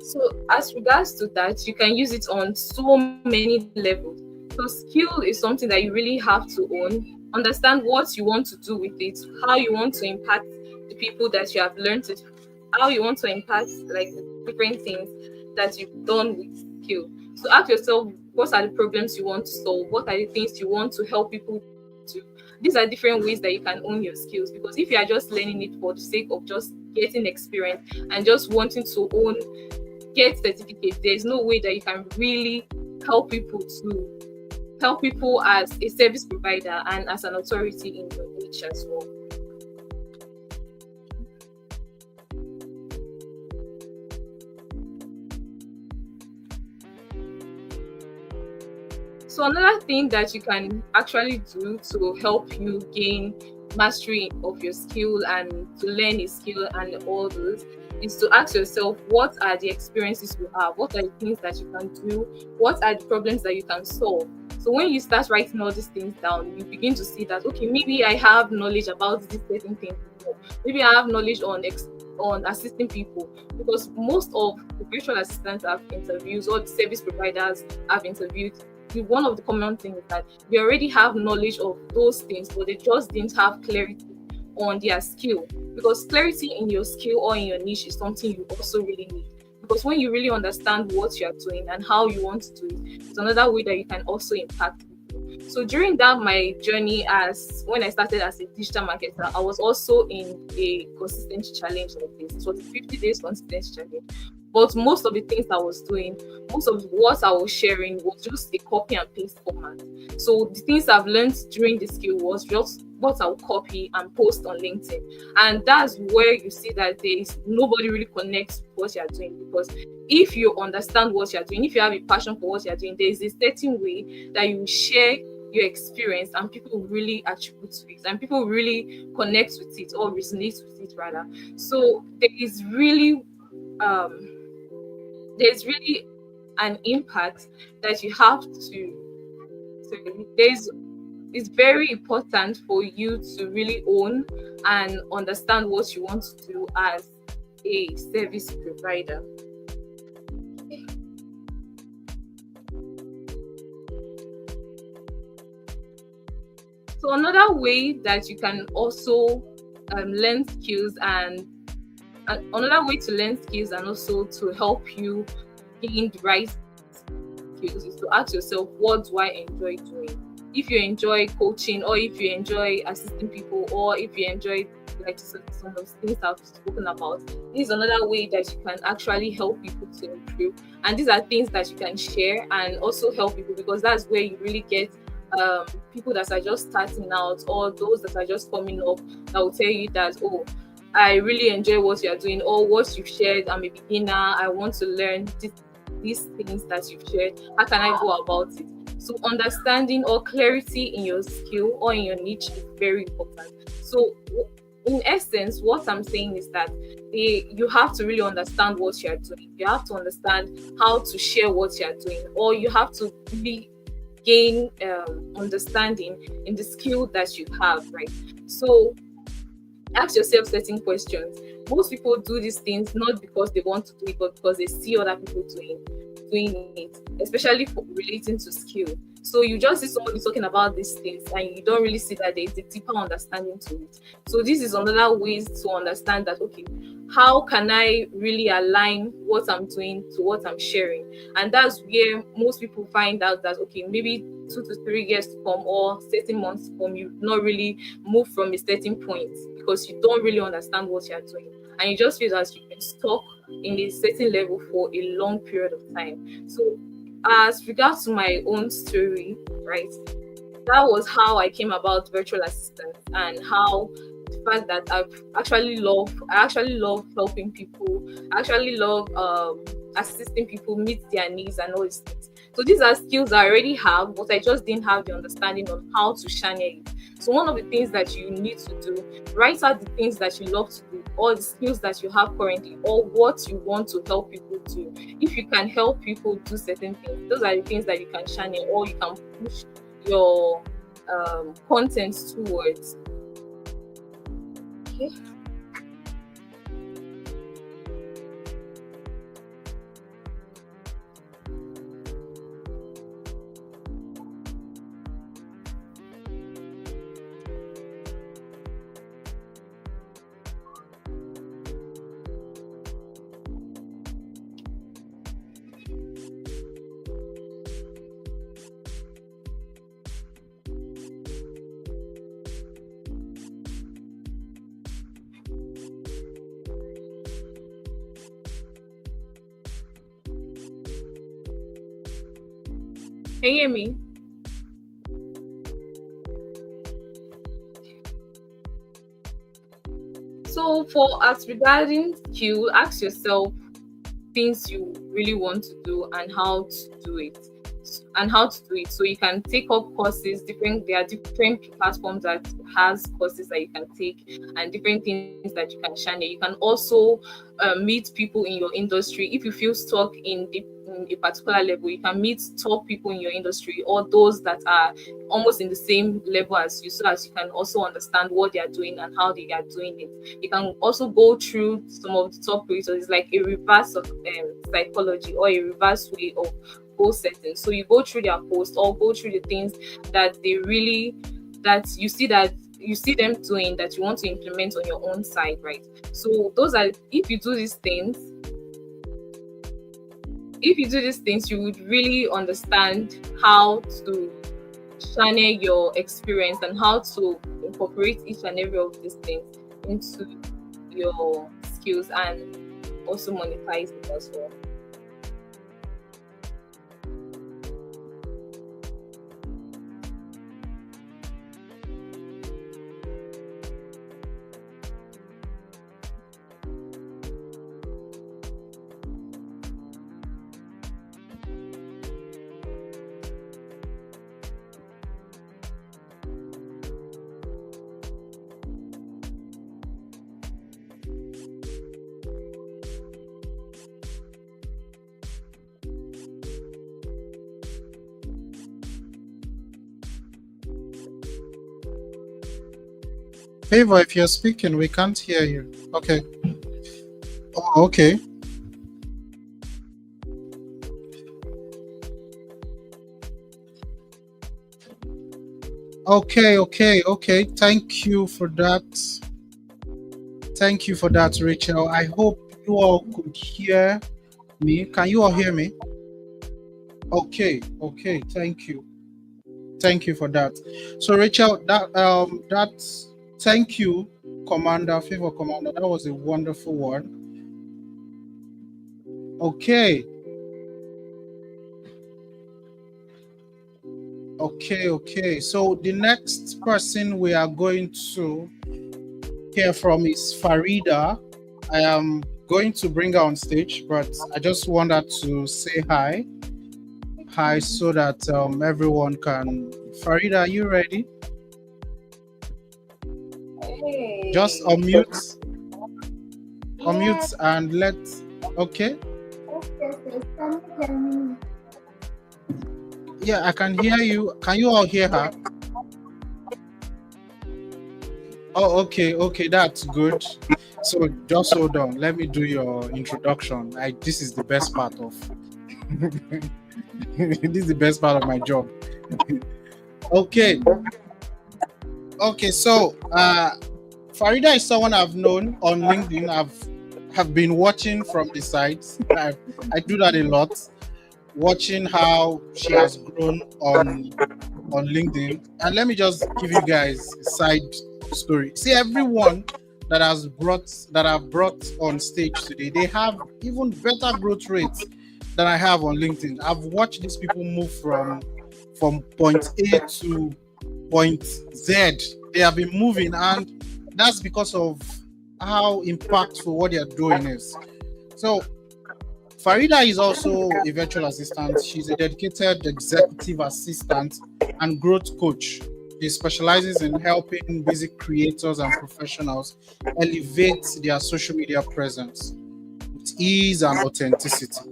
[SPEAKER 6] So as regards to that, you can use it on so many levels. So skill is something that you really have to own. Understand what you want to do with it, how you want to impact the people that you have learned it, how you want to impact like different things that you've done with skill. So ask yourself, what are the problems you want to solve? What are the things you want to help people do? These are different ways that you can own your skills, because if you are just learning it for the sake of just getting experience and just wanting to get certificates, there's no way that you can really help people as a service provider and as an authority in your niche as well. So another thing that you can actually do to help you gain mastery of your skill and to learn a skill and all those is to ask yourself, what are the experiences you have? What are the things that you can do? What are the problems that you can solve? So when you start writing all these things down, you begin to see that, okay, maybe I have knowledge about this certain thing before. Maybe I have knowledge on assisting people, because most of the virtual assistants I've interviewed or the service providers I've interviewed, one of the common things is that they already have knowledge of those things, but they just didn't have clarity on their skill. Because clarity in your skill or in your niche is something you also really need. Because when you really understand what you are doing and how you want to do it, it's another way that you can also impact people. So during that my journey, as when I started as a digital marketer, I was also in a consistency challenge like this. It was a 50 days consistency challenge, But most of the things I was doing, most of what I was sharing was just a copy and paste format. So the things I've learned during the skill was just what I'll copy and post on LinkedIn. And that's where you see that there is nobody really connects with what you're doing. Because if you understand what you're doing, if you have a passion for what you're doing, there is a certain way that you share your experience and people really attribute to it and people really connect with it or resonate with it rather. So um there's really an impact that you have there's it's very important for you to really own and understand what you want to do as a service provider. So another way that you can also learn skills and another way to learn skills and also to help you gain the right skills is to ask yourself, what do I enjoy doing? If you enjoy coaching, or if you enjoy assisting people, or if you enjoy like some of the things I've spoken about, this is another way that you can actually help people to improve. And these are things that you can share and also help people, because that's where you really get people that are just starting out or those that are just coming up that will tell you that, oh, I really enjoy what you're doing or what you've shared. I'm a beginner. I want to learn these things that you've shared. How can I go about it? So understanding or clarity in your skill or in your niche is very important. So in essence, what I'm saying is that you have to really understand what you're doing. You have to understand how to share what you're doing, or you have to really gain understanding in the skill that you have, right? So ask yourself certain questions. Most people do these things not because they want to do it, but because they see other people doing it, especially for relating to skill. So you just see somebody talking about these things and you don't really see that there is a deeper understanding to it. So this is another way to understand that, okay, how can I really align what I'm doing to what I'm sharing? And that's where most people find out that, okay, maybe 2 to 3 years to come or 13 months to come, you've not really moved from a certain point because you don't really understand what you're doing. And you just feel that you've been stuck in a certain level for a long period of time. So as regards to my own story, right, that was how I came about virtual assistants, and how the fact that I actually love helping people. I actually love assisting people meet their needs and all these things. So these are skills I already have, but I just didn't have the understanding on how to channel it. So one of the things that you need to do, write out the things that you love to do, or the skills that you have currently, or what you want to help people do. If you can help people do certain things, those are the things that you can channel, or you can push your content towards. Okay. Can you hear me? So for as regarding skill, ask yourself things you really want to do and how to do it. So you can take up courses. There are different platforms that has courses that you can take and different things that you can channel. You can also meet people in your industry. If you feel stuck in a particular level, you can meet top people in your industry or those that are almost in the same level as you, so as you can also understand what they are doing and how they are doing it. You can also go through some of the top resources, like a reverse of psychology, or a reverse way of goal setting. So you go through their posts or go through the things that you see them doing that you want to implement on your own side, right? So if you do these things, you would really understand how to channel your experience and how to incorporate each and every of these things into your skills. And also monetize it as well.
[SPEAKER 1] Favor, if you're speaking, we can't hear you. Okay. Oh, okay. Okay. Thank you for that. Thank you for that, Rachel. I hope you all could hear me. Can you all hear me? Okay. Thank you. Thank you for that. So, Rachel, that's thank you, Commander, Favor Commander. That was a wonderful one. Okay. So the next person we are going to hear from is Farida. I am going to bring her on stage, but I just want her to say hi. Hi, so that everyone can. Farida, are you ready?
[SPEAKER 3] Hey.
[SPEAKER 1] Just unmute and let. Okay. Yeah, I can hear you. Can you all hear her? Oh, okay, that's good. So just hold on. Let me do your introduction. This is the best part of. This is the best part of my job. Okay. So Farida is someone I've known on LinkedIn. Have been watching from the sides. I do that a lot, watching how she has grown on LinkedIn. And let me just give you guys a side story. See, everyone that I've brought on stage today, they have even better growth rates than I have on LinkedIn. I've watched these people move from point A to point Z. They have been moving, and that's because of how impactful what they're doing is. So Farida is also a virtual assistant. She's a dedicated executive assistant and growth coach. She specializes in helping basic creators and professionals elevate their social media presence with ease and authenticity.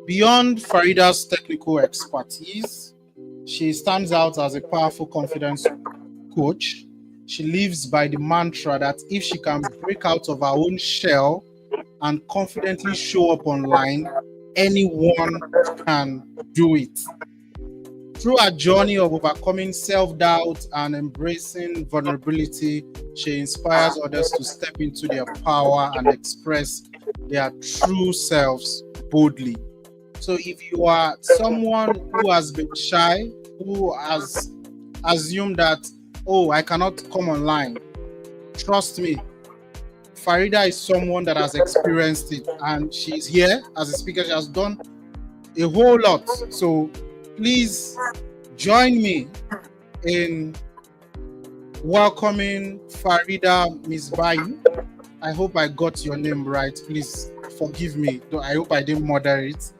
[SPEAKER 1] Beyond Farida's technical expertise, she stands out as a powerful confidence coach. She lives by the mantra that if she can break out of her own shell and confidently show up online, anyone can do it. Through a journey of overcoming self-doubt and embracing vulnerability, she inspires others to step into their power and express their true selves boldly. So if you are someone who has been shy, who has assumed that, oh, I cannot come online, trust me, Farida is someone that has experienced it, and she's here as a speaker. She has done a whole lot. So please join me in welcoming Farida Misbayu. I hope I got your name right. Please forgive me. I hope I didn't murder it.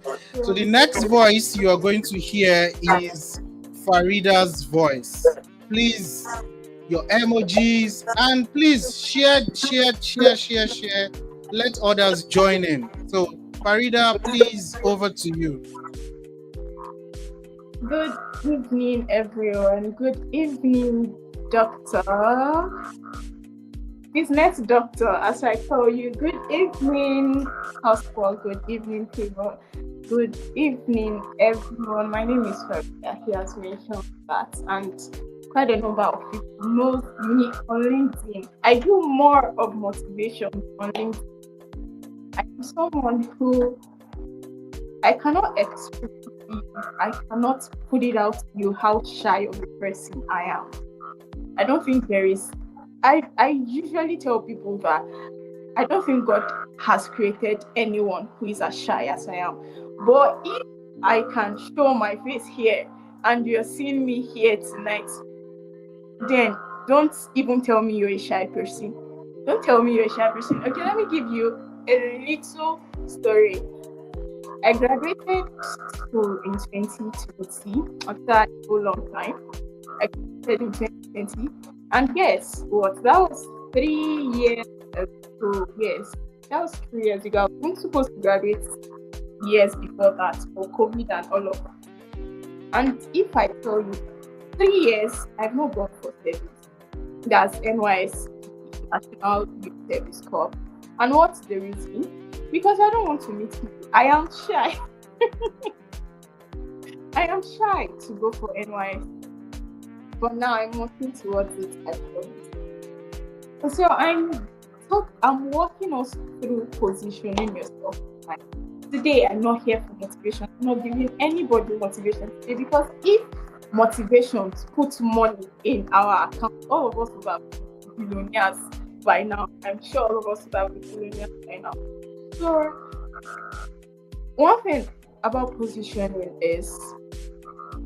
[SPEAKER 1] So the next voice you are going to hear is Farida's voice. Please, your emojis, and please share. Let others join in. So Farida, please, over to you.
[SPEAKER 7] Good evening, everyone. Good evening, Doctor. Business Doctor, as I call you. Good evening, Housework. Good evening, people. Good evening, everyone. My name is Farida. He has mentioned that, and quite a number of people know me on LinkedIn. I do more of motivation on LinkedIn. I'm someone who I cannot express. I cannot put it out to you how shy of a person I am. I don't think there is. I usually tell people that I don't think God has created anyone who is as shy as I am. But if I can show my face here and you're seeing me here tonight, then don't even tell me you're a shy person. Don't tell me you're a shy person. Okay, let me give you a little story. I graduated school in 2020 after a whole long time. I graduated in 2020. And guess what? That was 3 years ago. Yes, that was 3 years ago. I was supposed to graduate years before that for COVID and all of that. And if I tell you, 3 years, I've not gone for service. That's NYS, National Youth Service Corps. And what's the reason? Because I don't want to meet people. I am shy. I am shy to go for NYS. But now I'm working towards it, I promise. So I'm walking us through positioning yourself. Like, today, I'm not here for motivation. I'm not giving anybody motivation today, because if motivation puts money in our account, all of us would have been billionaires by now. I'm sure all of us would have been billionaires by now. So, one thing about positioning is,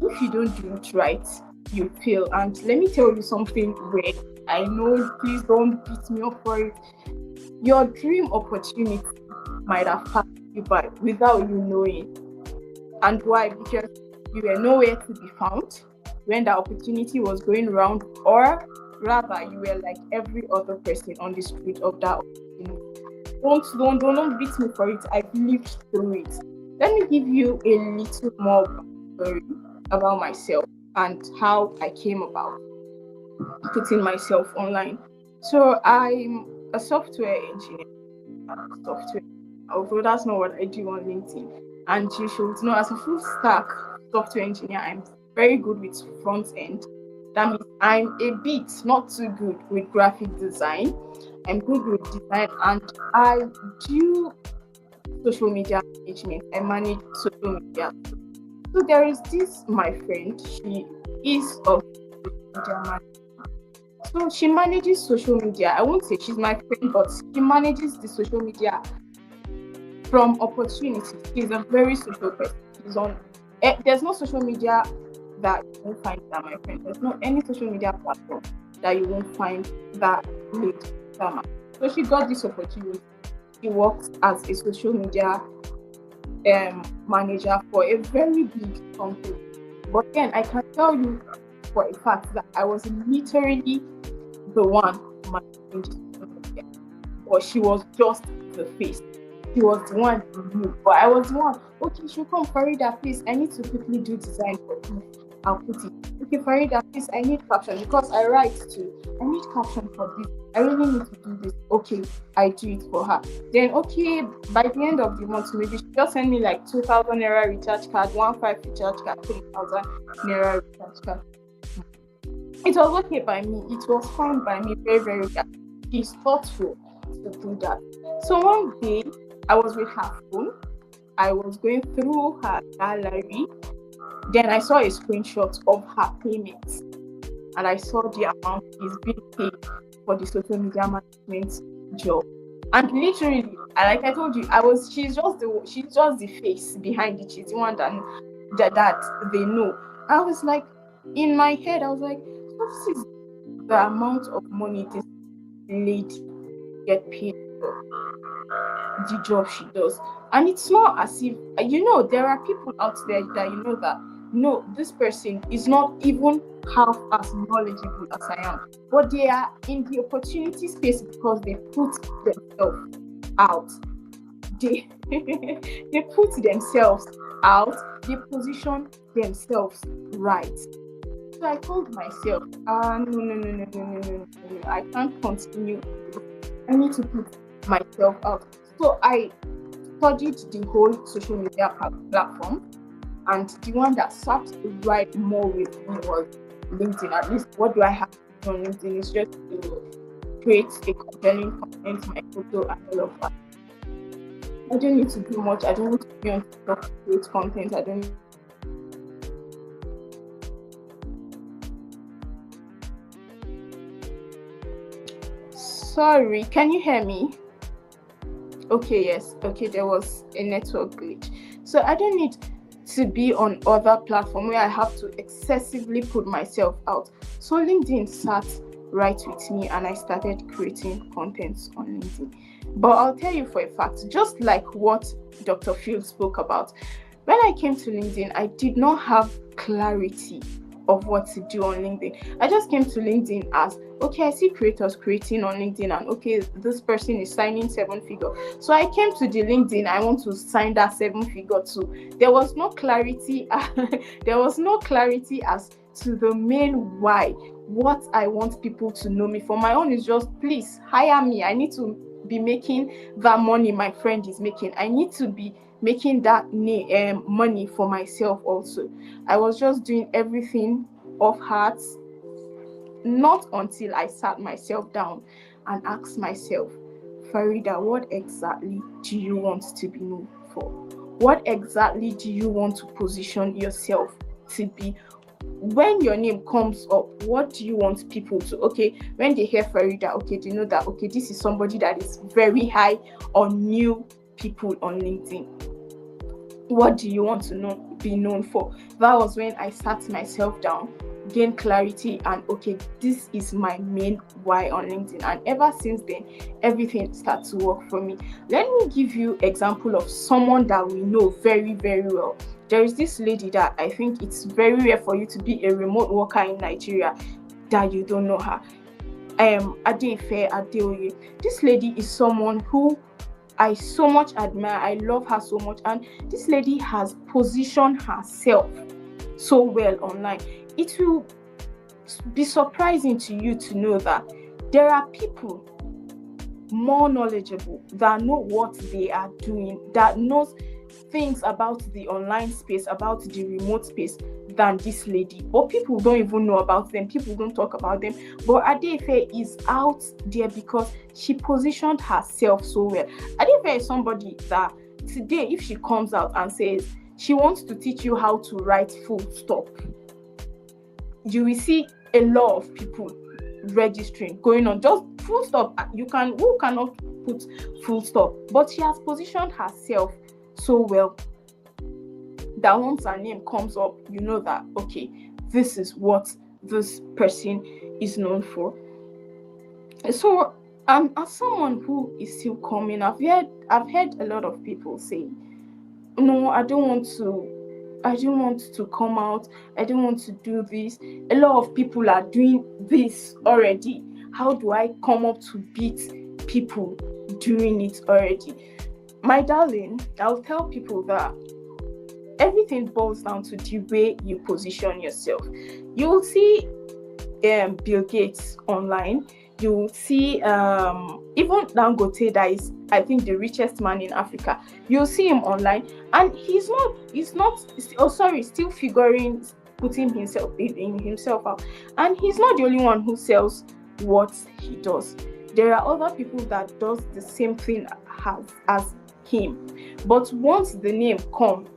[SPEAKER 7] if you don't do it right, you fail. And let me tell you something weird. I know, please don't beat me up for it. Your dream opportunity might have passed you by without you knowing. And why? Because you were nowhere to be found when the opportunity was going around, or rather, you were like every other person on the street of that opportunity. Don't beat me for it. I've lived through it. Let me give you a little more story about myself and how I came about putting myself online. So I'm a software engineer. Although that's not what I do on LinkedIn. And you should know, as a full stack software engineer, I'm very good with front end. That means I'm a bit not too good with graphic design. I'm good with design, and I do social media management. I manage social media. So there is this, my friend, she is a social media manager. So she manages social media. I won't say she's my friend, but she manages the social media from opportunity. She's a very social person. She's on. There's no social media that you won't find that, my friend. There's no any social media platform that you won't find that lady. So she got this opportunity. She works as a social media manager for a very big company. But then I can tell you for a fact that I was literally the one managing social media, but she was just the face. She was the one who knew, but I was the one. Okay, she'll come, Farida, please. I need to quickly do design for you. I'll put it. Okay, Farida, please. I need caption because I write too. I need caption for this. I really need to do this. Okay, I do it for her. Then, okay, by the end of the month, maybe she just send me like 2,000 naira recharge card, 1,500 recharge card, 3,000 naira recharge card. It was okay by me. It was fine by me. Very, very good. She's thoughtful to do that. So one day, I was with her phone. I was going through her gallery. Then I saw a screenshot of her payments, and I saw the amount she's being paid for the social media management job. And literally, like I told you, she's just the face behind it. She's the one that they know. I was like, in my head, I was like, this is the amount of money this lady get paid for the job she does. And it's not as if, there are people out there that that no, this person is not even half as knowledgeable as I am, but they are in the opportunity space because they put themselves out. They they put themselves out. They position themselves right. So I told myself, no, I can't continue. I need to put myself out. So I studied the whole social media platform, and the one that sat right more with me was LinkedIn. At least what do I have on LinkedIn is just to create a compelling content, my photo and all of that. I don't need to do much. I don't need to be on TikTok to create content. I don't. Sorry, can you hear me? Okay, yes. Okay, there was a network glitch. So I don't need to be on other platform where I have to excessively put myself out. So LinkedIn sat right with me and I started creating content on LinkedIn. But I'll tell you for a fact, just like what Dr. Phil spoke about, when I came to LinkedIn, I did not have clarity of what to do on LinkedIn. I just came to LinkedIn as, okay, I see creators creating on LinkedIn, and okay, this person is signing 7-figure. So I came to the LinkedIn, I want to sign that 7-figure too. There was no clarity. There was no clarity as to the main why, what I want people to know me for. My own is just, please hire me. I need to be making that money my friend is making. I need to be making that money for myself also. I was just doing everything off heart, not until I sat myself down and asked myself, Farida, what exactly do you want to be known for? What exactly do you want to position yourself to be? When your name comes up, what do you want people to, okay, when they hear Farida, okay, they know that, okay, this is somebody that is very high on new people on LinkedIn. What do you want to be known for? That was when I sat myself down, gained clarity, and okay, this is my main why on LinkedIn. And ever since then, everything started to work for me. Let me give you example of someone that we know very, very well. There is this lady that I think it's very rare for you to be a remote worker in Nigeria that you don't know her. Adefe Adeoye. This lady is someone who I so much admire. I love her so much, and this lady has positioned herself so well online. It will be surprising to you to know that there are people more knowledgeable that know what they are doing, that knows things about the online space, about the remote space than this lady. But people don't even know about them. People don't talk about them. But Adefe is out there because she positioned herself so well. Adefe is somebody that today, if she comes out and says she wants to teach you how to write full stop, you will see a lot of people registering, going on. Just full stop. Who cannot put full stop? But she has positioned herself so well that once her name comes up, you know that, okay, this is what this person is known for. So as someone who is still coming, I've heard a lot of people say, no, I don't want to come out, I don't want to do this. A lot of people are doing this already. How do I come up to beat people doing it already? My darling, I'll tell people that everything boils down to the way you position yourself. You will see Bill Gates online. You will see even Dangote, that is, I think, the richest man in Africa. You'll see him online, and he's still figuring, putting himself out. And he's not the only one who sells what he does. There are other people that does the same thing as him. But once the name comes,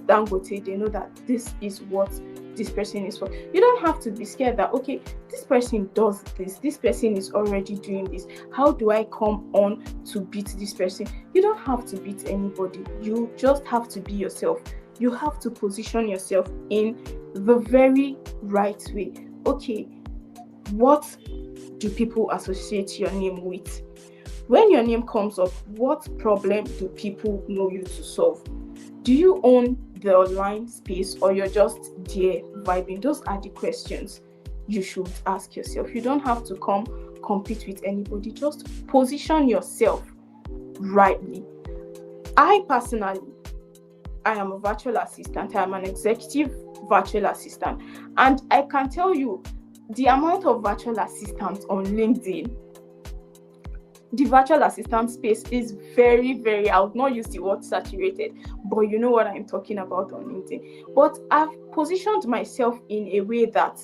[SPEAKER 7] Dangote, they know that this is what this person is for. You don't have to be scared that, okay, this person does this person is already doing this. How do I come on to beat this person? You don't have to beat anybody. You just have to be yourself. You have to position yourself in the very right way. Okay, what do people associate your name with? When your name comes up, what problem do people know you to solve? Do you own the online space, or you're just there vibing? Those are the questions you should ask yourself. You don't have to compete with anybody. Just position yourself rightly. I personally, I am a virtual assistant. I am an executive virtual assistant, and I can tell you the amount of virtual assistants on LinkedIn. The virtual assistant space is very, very, I would not use the word saturated, but you know what I'm talking about on LinkedIn. But I've positioned myself in a way that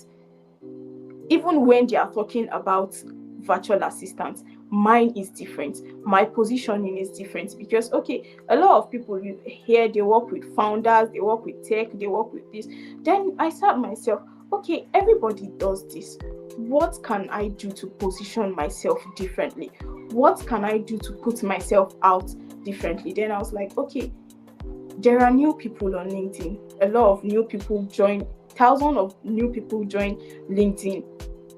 [SPEAKER 7] even when they are talking about virtual assistants, mine is different. My positioning is different because, okay, a lot of people here, they work with founders, they work with tech, they work with this. Then I start myself, okay, everybody does this. What can I do to position myself differently? what can I do to put myself out differently? Then I was like, okay, there are new people on LinkedIn. A lot of new people join, thousands of new people join LinkedIn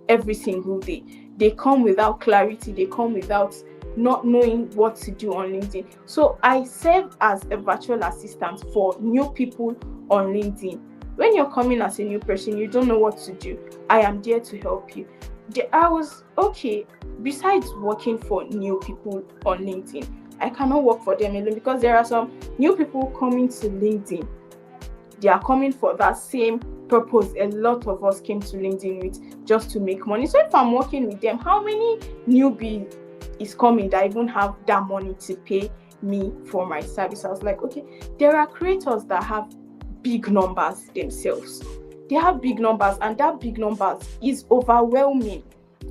[SPEAKER 7] every single day. They come without clarity, they come without not knowing what to do on LinkedIn. So I serve as a virtual assistant for new people on LinkedIn. When you're coming as a new person, you don't know what to do, I am there to help you. I was okay, besides working for new people on LinkedIn, I cannot work for them alone, because there are some new people coming to LinkedIn. They are coming for that same purpose a lot of us came to LinkedIn with, just to make money. So if I'm working with them, how many newbie is coming that even have that money to pay me for my service? I was like, okay, there are creators that have big numbers themselves. They have big numbers, and that big numbers is overwhelming.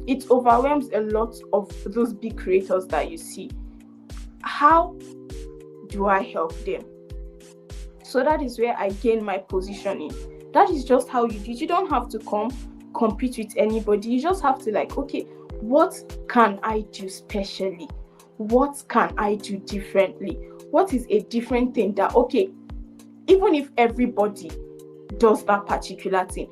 [SPEAKER 7] It overwhelms a lot of those big creators that you see. How do I help them? So that is where I gain my positioning. That is just how you do it. You don't have to compete with anybody. You just have to like, okay, what can I do specially? What can I do differently? What is a different thing that, okay, even if everybody does that particular thing,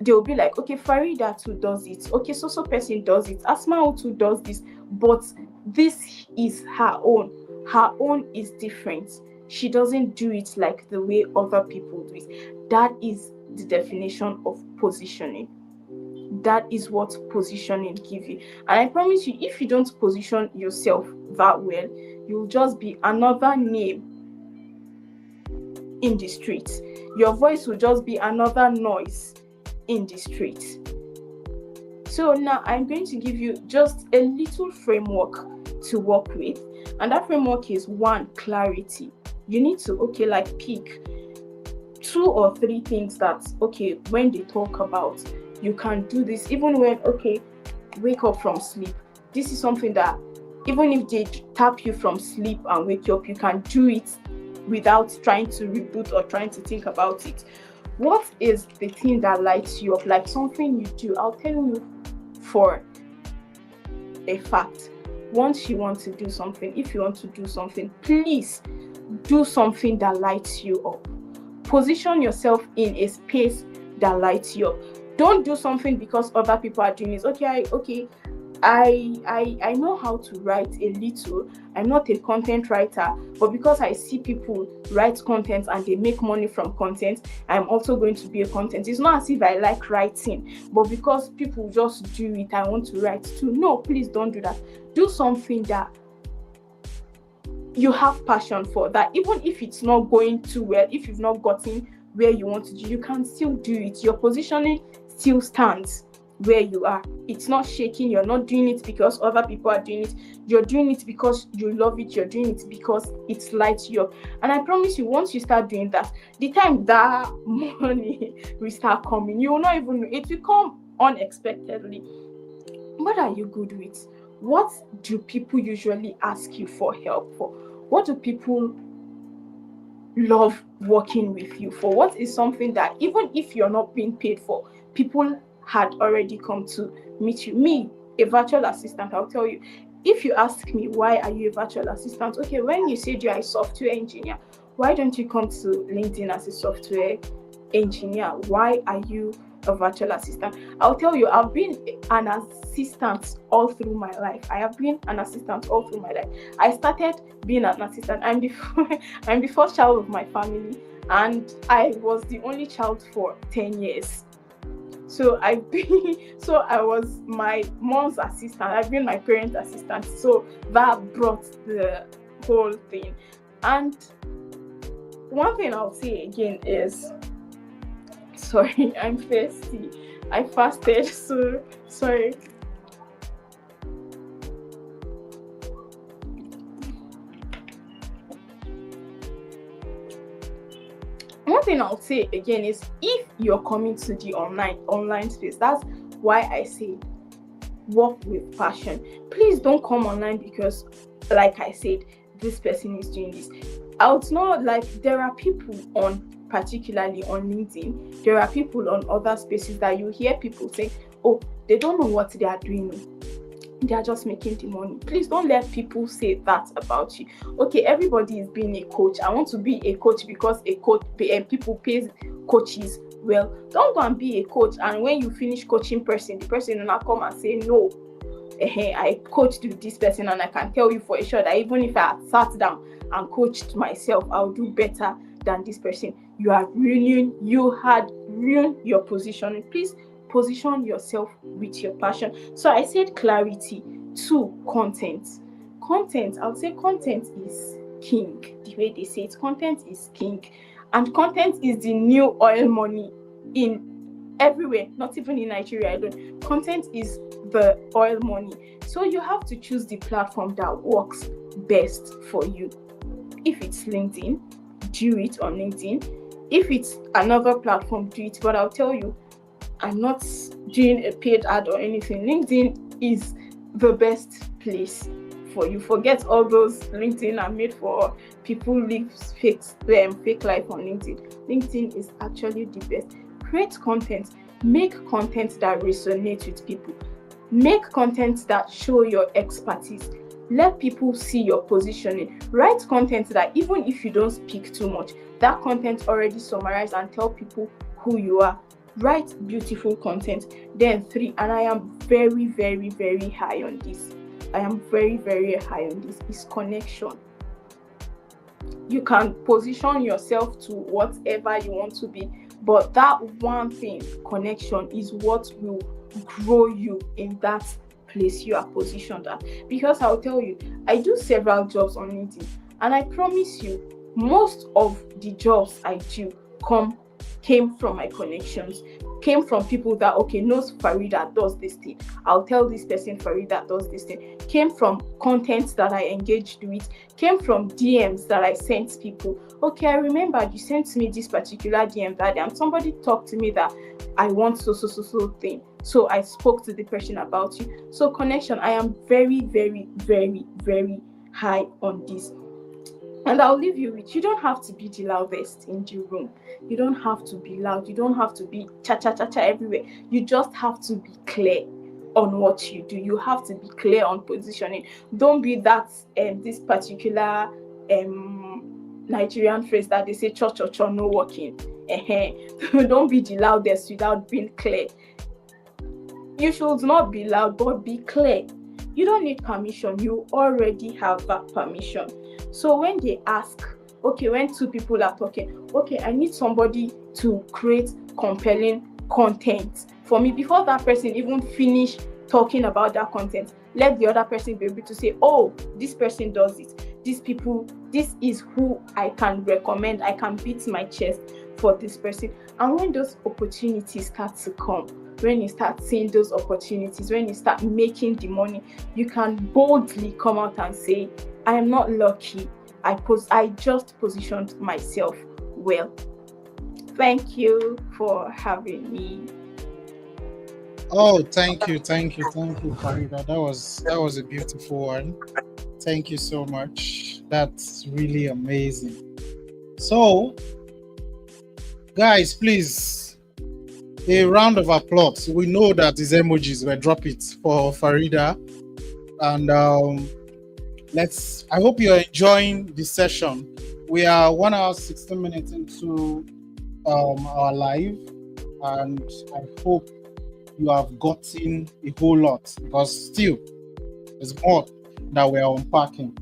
[SPEAKER 7] they'll be like, okay, Farida too does it. Okay, so person does it. Asma too does this. But this is her own. Her own is different. She doesn't do it like the way other people do it. That is the definition of positioning. That is what positioning gives you. And I promise you, if you don't position yourself that well, you'll just be another name in the streets. Your voice will just be another noise in the streets. So now I'm going to give you just a little framework to work with. And that framework is 1, clarity. You need to, okay, like pick 2 or 3 things that, okay, when they talk about, you can do this, even when, okay, wake up from sleep. This is something that even if they tap you from sleep and wake you up, you can do it without trying to reboot or trying to think about it. What is the thing that lights you up? Like something you do. I'll tell you for a fact. Once you want to do something, if you want to do something, please do something that lights you up. Position yourself in a space that lights you up. Don't do something because other people are doing it. Okay, I know how to write a little. I'm not a content writer, but because I see people write content and they make money from content, I'm also going to be a content. It's not as if I like writing, but because people just do it, I want to write too. No, please don't do that. Do something that you have passion for, that even if it's not going too well, if you've not gotten where you want to do, you can still do it. Your positioning still stands where you are. It's not shaking. You're not doing it because other people are doing it. You're doing it because you love it. You're doing it because it lights you up. And I promise you, once you start doing that, the time that money will start coming, you will not even know. It will come unexpectedly. What are you good with? What do people usually ask you for help for? What do people love working with you for? What is something that even if you're not being paid for, people had already come to meet you? Me, a virtual assistant, I'll tell you, if you ask me, why are you a virtual assistant? Okay, when you said you're a software engineer, why don't you come to LinkedIn as a software engineer? Why are you a virtual assistant? I'll tell you, I've been an assistant all through my life. I have been an assistant all through my life. I started being an assistant. I'm the first child of my family, and I was the only child for 10 years. So I was my mom's assistant. I've been my parents' assistant. So that brought the whole thing. And one thing I'll say again is, sorry, I'm thirsty. I fasted, so sorry. One thing I'll say again is, if you're coming to the online space, that's why I say work with passion. Please don't come online because, like I said, this person is doing this. It's not like there are people particularly on LinkedIn, there are people on other spaces that you hear people say, oh, they don't know what they are doing. they are just making the money. Please don't let people say that about you. Okay, everybody is being a coach. I want to be a coach because a coach and people pay coaches well. Don't go and be a coach, and when you finish coaching the person will not come and say no. I coached with this person, and I can tell you for sure that even if I had sat down and coached myself, I'll do better than this person. You had ruined your position. Please position yourself with your passion. So I said clarity. 2, content. I would say content is king. The way they say it, content is king, and content is the new oil money in everywhere, not even in Nigeria alone. Content is the oil money. So you have to choose the platform that works best for you. If it's LinkedIn, do it on LinkedIn. If it's another platform, do it. But I'll tell you, I'm not doing a paid ad or anything. LinkedIn is the best place for you. Forget all those LinkedIn are made for people live fake life on LinkedIn. LinkedIn is actually the best. Create content. Make content that resonates with people. Make content that show your expertise. Let people see your positioning. Write content that even if you don't speak too much, that content already summarize and tell people who you are. Write beautiful content. Then 3, and I am very, very, very high on this. Is connection. You can position yourself to whatever you want to be, but that one thing, connection, is what will grow you in that place you are positioned at. Because I'll tell you, I do several jobs on LinkedIn, and I promise you, most of the jobs I do came from my connections, came from people that knows Farida does this thing. I'll tell this person Farida does this thing. Came from content that I engaged with, came from DMs that I sent people. Okay, I remember you sent me this particular DM that day, and somebody talked to me that I want so thing. So I spoke to the person about you. So connection, I am very, very, very, very high on this. And I'll leave you with, you don't have to be the loudest in the room. You don't have to be loud. You don't have to be cha-cha-cha-cha everywhere. You just have to be clear on what you do. You have to be clear on positioning. Don't be that this particular Nigerian phrase that they say cho-cho-cho, no working. Don't be the loudest without being clear. You should not be loud, but be clear. You don't need permission. You already have that permission. So when they ask, when 2 people are talking, I need somebody to create compelling content for me. Before that person even finish talking about that content, let the other person be able to say, this person does it. This is who I can recommend. I can beat my chest for this person. And when those opportunities start to come, when you start seeing those opportunities, when you start making the money, you can boldly come out and say, I am not lucky. I just positioned myself well. Thank you for having me.
[SPEAKER 1] Oh, thank you, Farida. That was a beautiful one. Thank you so much. That's really amazing. So, guys, please, a round of applause. We know that these emojis were drop it for Farida, and I hope you're enjoying this session. We are 1 hour 16 minutes into our live, and I hope you have gotten a whole lot, because still there's more that we are unpacking.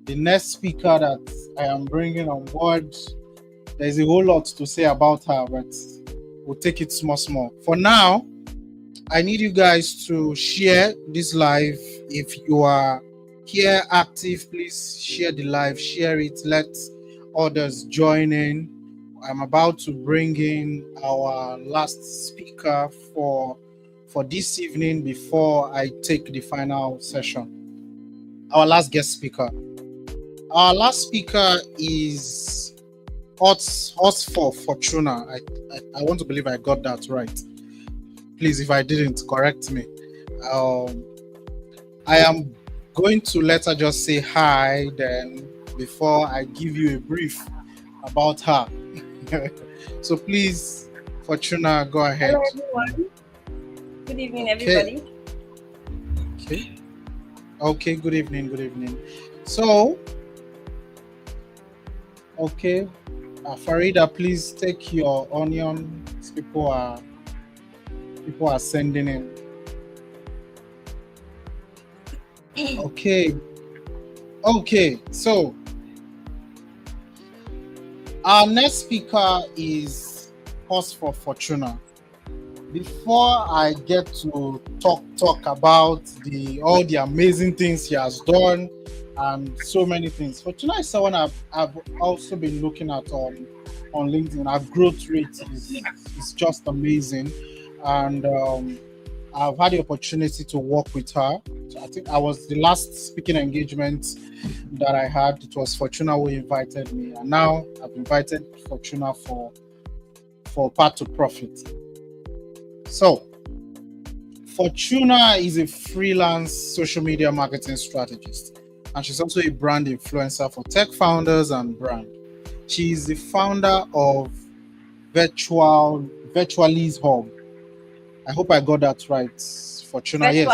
[SPEAKER 1] The next speaker that I am bringing on board, there's a whole lot to say about her, but we'll take it small. For now, I need you guys to share this live. If you are here active, please share the live, share it, let others join in. I'm about to bring in our last speaker for this evening before I take the final session. Our last guest speaker. Our last speaker is for Fortuna. I want to believe I got that right. Please, if I didn't, correct me. I am going to let her just say hi then before I give you a brief about her. So please, Fortuna, go ahead.
[SPEAKER 3] Hello, everyone. Good evening, everybody.
[SPEAKER 1] Okay. Okay, good evening, good evening. So, okay, Farida, please take your onion. People are sending in. Okay, okay. So our next speaker is Pause for Fortuna. Before I get to talk about all the amazing things he has done and so many things, Fortuna is someone I've also been looking at on LinkedIn. Our growth rate is just amazing, and I've had the opportunity to work with her. So I think I was the last speaking engagement that I had. It was Fortuna who invited me, and now I've invited Fortuna for Path2Profit. So, Fortuna is a freelance social media marketing strategist, and she's also a brand influencer for tech founders and brand. She is the founder of Virtualize Hub. I hope I got that right, Fortuna. Yes,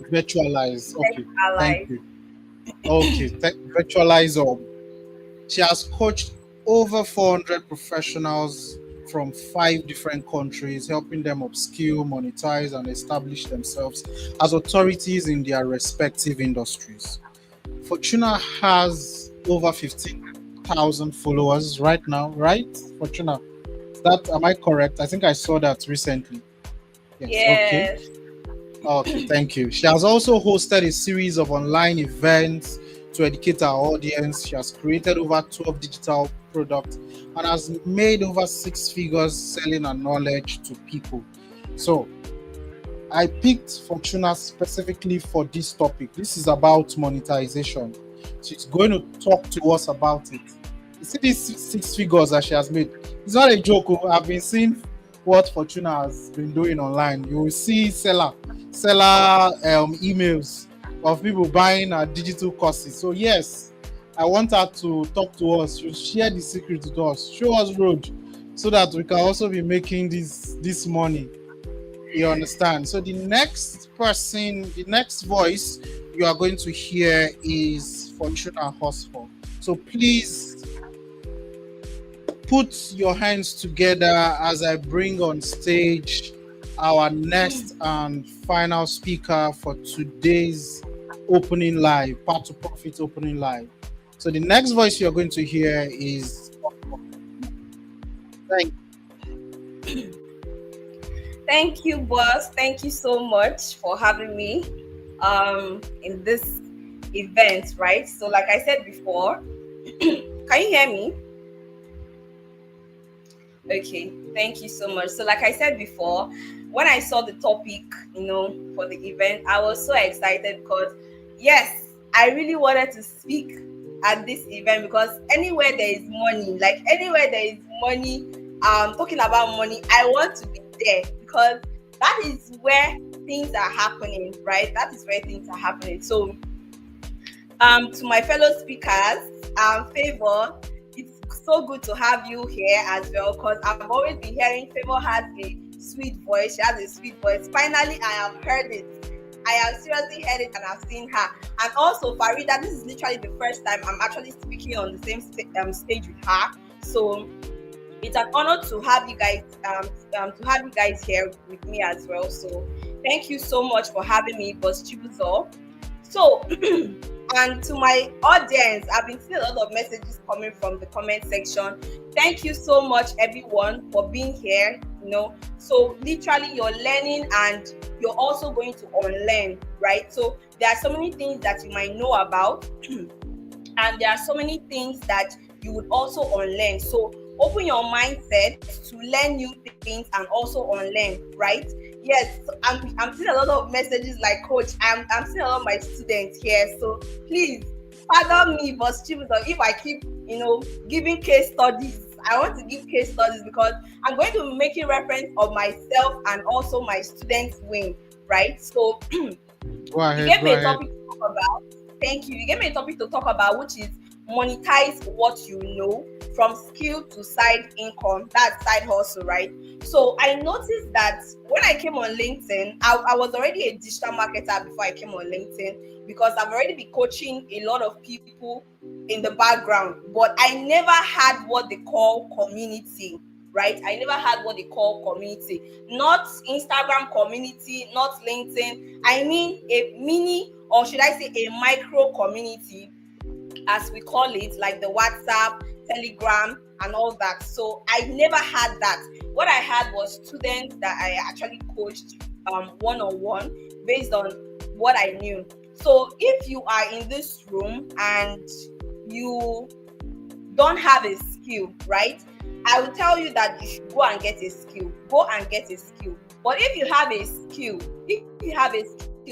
[SPEAKER 1] Virtualize. Okay, thank you. Okay, Virtualize Hub. She has coached over 400 professionals from 5 different countries, helping them upskill, monetize, and establish themselves as authorities in their respective industries. Fortuna has over 15,000 followers right now, right? Fortuna, am I correct? I think I saw that recently. Yes. Okay, thank you. She has also hosted a series of online events to educate our audience. She has created over 12 digital products and has made over 6 figures selling her knowledge to people. So I picked Fortuna specifically for this topic. This is about monetization. She's going to talk to us about it. You see these 6 figures that she has made? It's not a joke. I've been seeing what Fortuna has been doing online. You will see seller emails of people buying our digital courses. So yes, I want her to talk to us. She'll share the secret with us, show us road, so that we can also be making this money. You understand? So the next voice you are going to hear is Fortuna Hosford. So please put your hands together as I bring on stage our next and final speaker for today's opening live, Path2Profit opening live. So the next voice you're going to hear is
[SPEAKER 3] Thank you, boss. Thank you so much for having me in this event, right? So like I said before, can you hear me? Okay, thank you so much. So like I said before, when I saw the topic, for the event, I was so excited because yes, I really wanted to speak at this event because anywhere there is money, talking about money, I want to be there because that is where things are happening, right? That is where things are happening. So to my fellow speakers, Favor, it's so good to have you here as well because I've always been hearing Favor has a sweet voice. She has a sweet voice. Finally, I have heard it. I have seriously heard it and I've seen her. And also Farida, this is literally the first time I'm actually speaking on the same stage with her. So it's an honor to have you guys here with me as well. So thank you so much for having me, Boss Chibuzo. So and to my audience, I've been seeing a lot of messages coming from the comment section. Thank you so much, everyone, for being here. So literally you're learning and you're also going to unlearn, right? So there are so many things that you might know about and there are so many things that you would also unlearn. So open your mindset to learn new things and also unlearn, right? Yes, I'm seeing a lot of messages like, Coach, I'm seeing a lot of my students here. So please pardon me, but if I keep, giving case studies. I want to give case studies because I'm going to be making reference of myself and also my students' win, right? So
[SPEAKER 1] go ahead,
[SPEAKER 3] you gave me a topic to talk about. Thank you. You gave me a topic to talk about, which is monetize what you know from skill to side income. That's side hustle, right? So I noticed that when I came on LinkedIn, I was already a digital marketer before I came on LinkedIn, because I've already been coaching a lot of people in the background, but I never had what they call community, right? I never had what they call community, not Instagram community, not LinkedIn. I mean a mini, or should I say a micro community, as we call it, like the WhatsApp, Telegram, and all that. So I never had that. What I had was students that I actually coached one-on-one based on what I knew. So if you are in this room and you don't have a skill, right? I will tell you that you should go and get a skill. Go and get a skill. But if you have a skill,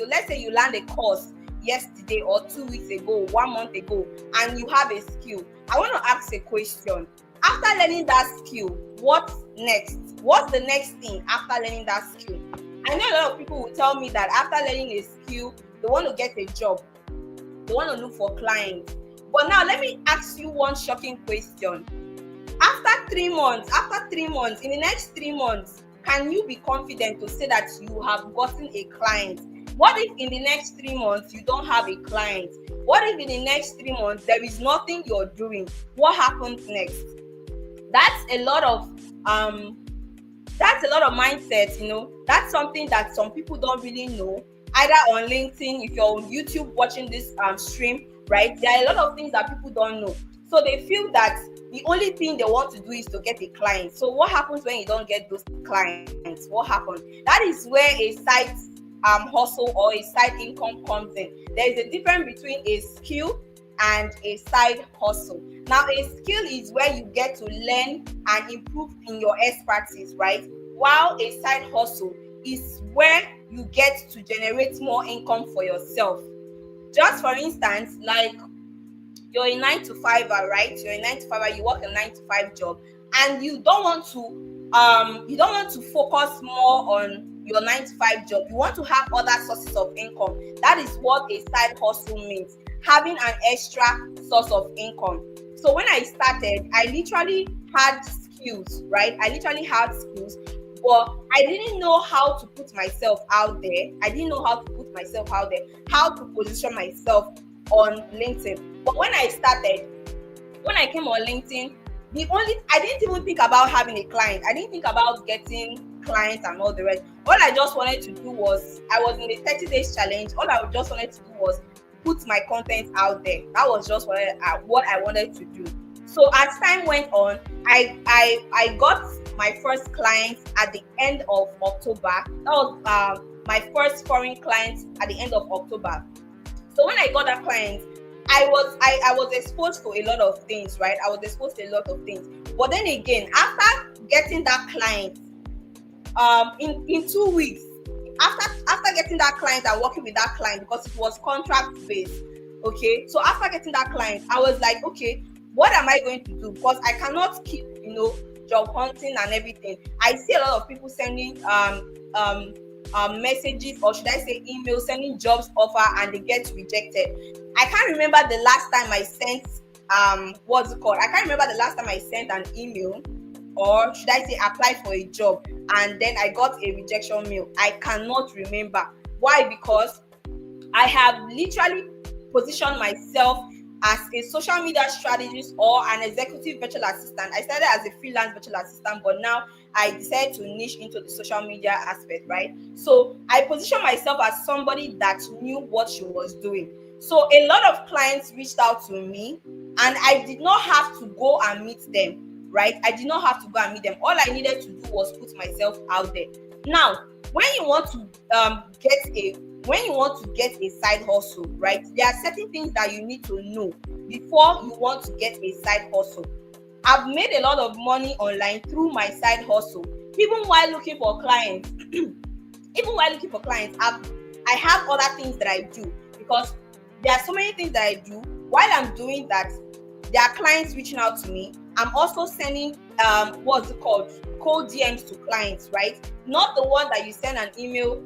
[SPEAKER 3] let's say you learned a course yesterday or 2 weeks ago, 1 month ago, and you have a skill, I want to ask a question. After learning that skill, what's next? What's the next thing after learning that skill? I know a lot of people will tell me that after learning a skill, they want to get a job. They want to look for clients. But now let me ask you one shocking question. After 3 months, in the next 3 months, can you be confident to say that you have gotten a client? What if in the next 3 months you don't have a client? What if in the next 3 months there is nothing you're doing? What happens next? That's a lot of mindset, you know. That's something that some people don't really know, either on LinkedIn. If you're on YouTube watching this stream, right, there are a lot of things that people don't know. So they feel that the only thing they want to do is to get a client. So what happens when you don't get those clients? What happens? That is where a side hustle or a side income comes in. There is a difference between a skill and a side hustle. Now, a skill is where you get to learn and improve in your expertise, right? While a side hustle is where you get to generate more income for yourself. Just for instance, like you're a 9 to 5, right? You're a 9 to 5, you work a 9 to 5 job, and you don't want to focus more on your 9 to 5 job. You want to have other sources of income. That is what a side hustle means, having an extra source of income. So when I started, I literally had skills, right? But I didn't know how to put myself out there. How to position myself on LinkedIn. But when I came on LinkedIn, I didn't even think about having a client. I didn't think about getting clients and all the rest. All I just wanted to do was, I was in the 30 days challenge. All I just wanted to do was put my content out there. That was just what I wanted to do. So as time went on, I got my first client at the end of October. That was my first foreign client at the end of October. So when I got that client, I was exposed to a lot of things, right? But then again, after getting that client, in 2 weeks, after getting that client and working with that client, because it was contract based, okay. So after getting that client, I was like, okay, what am I going to do? Because I cannot keep, job hunting and everything. I see a lot of people sending messages, or should I say emails, sending jobs offer, and they get rejected. I can't remember the last time I sent an email, or should I say apply for a job, and then I got a rejection mail. I cannot remember. Why? Because I have literally positioned myself as a social media strategist or an executive virtual assistant. I started as a freelance virtual assistant, but now I decided to niche into the social media aspect, right? So I positioned myself as somebody that knew what she was doing. So a lot of clients reached out to me, and I did not have to go and meet them, right? All I needed to do was put myself out there. Now, when you want to get a side hustle, right? There are certain things that you need to know before you want to get a side hustle. I've made a lot of money online through my side hustle. Even while looking for clients, I have other things that I do, because there are so many things that I do. While I'm doing that, there are clients reaching out to me. I'm also sending cold DMs to clients, right? Not the one that you send an email,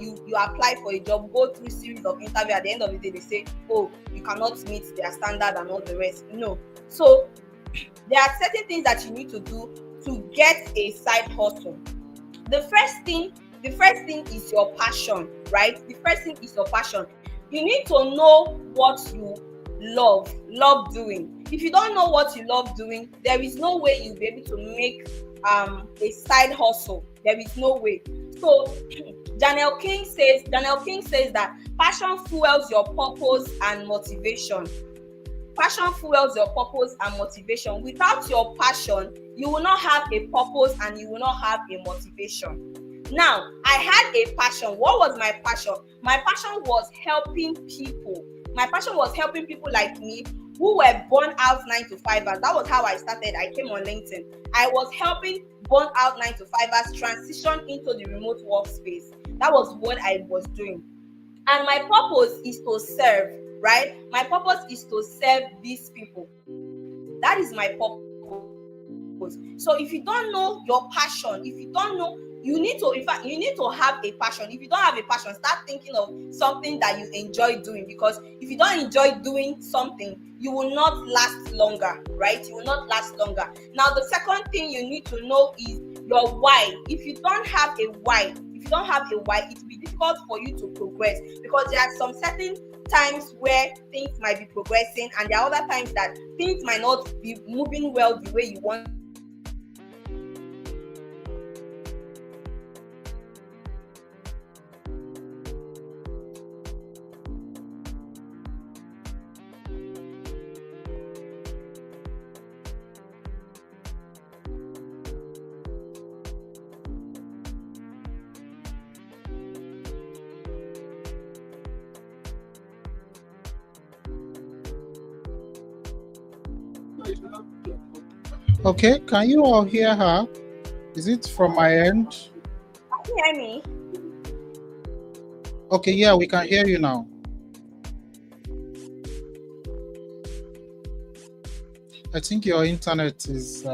[SPEAKER 3] you apply for a job, go through series of interview, at the end of the day they say, oh, you cannot meet their standard and all the rest. No. So there are certain things that you need to do to get a side hustle. The first thing is your passion, right? The first thing is your passion. You need to know what you love doing. If you don't know what you love doing, there is no way you'll be able to make a side hustle. There is no way. So Daniel King says that passion fuels your purpose and motivation. Passion fuels your purpose and motivation. Without your passion, you will not have a purpose and you will not have a motivation. Now, I had a passion. What was my passion? My passion was helping people. My passion was helping people like me who were born out 9 to 5ers. That was how I started. I came on LinkedIn. I was helping born out 9 to 5ers transition into the remote workspace. That was what I was doing. And my purpose is to serve, right? My purpose is to serve these people. That is my purpose. So if you don't know your passion, if you don't know, you need to have a passion. If you don't have a passion, start thinking of something that you enjoy doing, because if you don't enjoy doing something, you will not last longer, right? You will not last longer. Now, the second thing you need to know is your why. If you don't have a why, it will be difficult for you to progress, because there are some certain times where things might be progressing and there are other times that things might not be moving well the way you want.
[SPEAKER 1] Okay, can you all hear her? Is it from my end?
[SPEAKER 3] Can you hear me?
[SPEAKER 1] Okay, yeah, we can hear you now. I think your internet is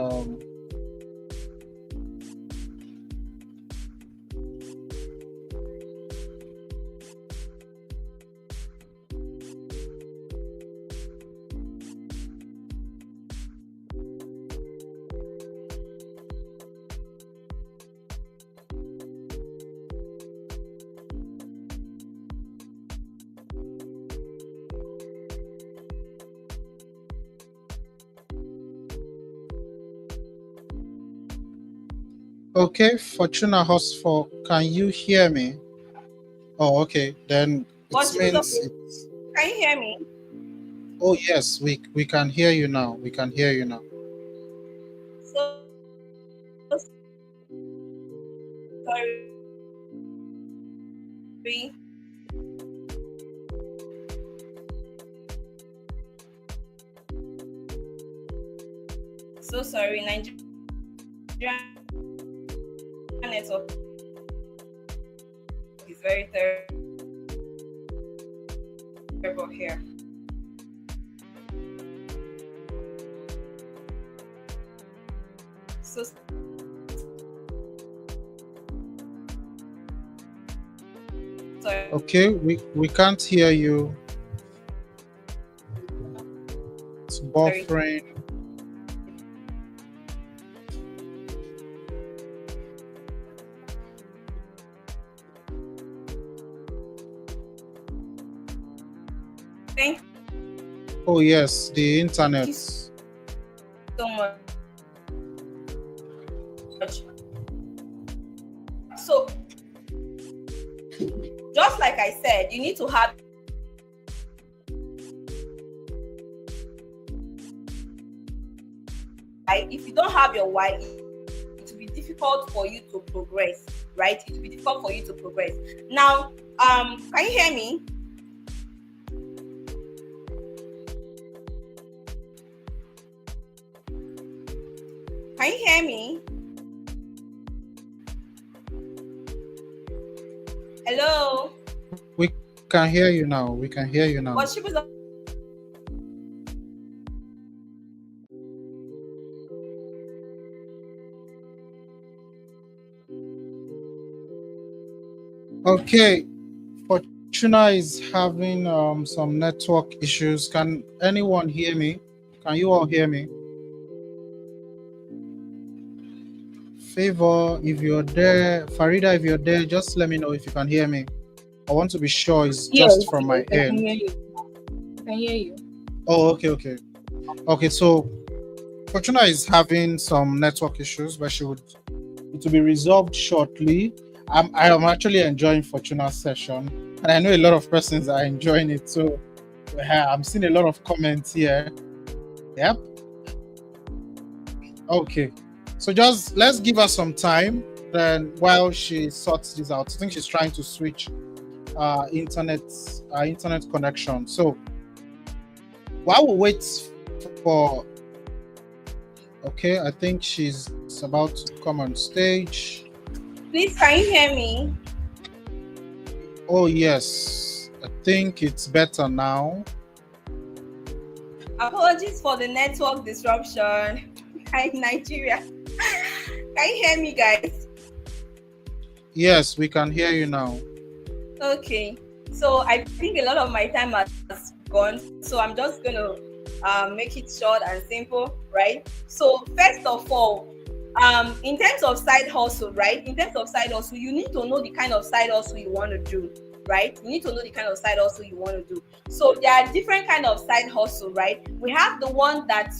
[SPEAKER 1] okay. Fortuna Hosfor, can you hear me? Oh, okay. Then
[SPEAKER 3] But
[SPEAKER 1] it
[SPEAKER 3] she was
[SPEAKER 1] means
[SPEAKER 3] okay.
[SPEAKER 1] it's.
[SPEAKER 3] Can you hear me?
[SPEAKER 1] Oh yes, we can hear you now. We can hear you now.
[SPEAKER 3] So sorry. So sorry, Nigeria network is very terrible here. So sorry.
[SPEAKER 1] Okay, we can't hear you. It's buffering.
[SPEAKER 3] Thank
[SPEAKER 1] Oh yes, the internet.
[SPEAKER 3] you so much. So, just like I said, you need to have why. If you don't have your why, it will be difficult for you to progress, right? It will be difficult for you to progress. Now, can you hear me? Can you hear me? Hello?
[SPEAKER 1] We can hear you now. We can hear you now.
[SPEAKER 3] But she was
[SPEAKER 1] Okay, Fortuna is having some network issues. Can anyone hear me? Can you all hear me? Favor, if you're there, Farida, if you're there, just let me know if you can hear me. I want to be sure it's
[SPEAKER 6] Yes,
[SPEAKER 1] just from
[SPEAKER 6] yes,
[SPEAKER 1] my
[SPEAKER 6] I can
[SPEAKER 1] end.
[SPEAKER 6] hear you. I can hear you.
[SPEAKER 1] Oh, okay. So Fortuna is having some network issues, but it will be resolved shortly. I am actually enjoying Fortuna's session, and I know a lot of persons are enjoying it. So I'm seeing a lot of comments here. Yep. Okay. So just let's give her some time. Then while she sorts this out, I think she's trying to switch internet connection. So while we wait for, okay, I think she's about to come on stage.
[SPEAKER 3] Please, can you hear me?
[SPEAKER 1] Oh yes, I think it's better now.
[SPEAKER 3] Apologies for the network disruption. Hi, Nigeria. Can you hear me, guys?
[SPEAKER 1] Yes, we can hear you now.
[SPEAKER 3] Okay. So I think a lot of my time has gone. So I'm just going to make it short and simple, right? So first of all, in terms of side hustle, right? In terms of side hustle, you need to know the kind of side hustle you want to do, right? You need to know the kind of side hustle you want to do. So there are different kind of side hustle, right? We have the one that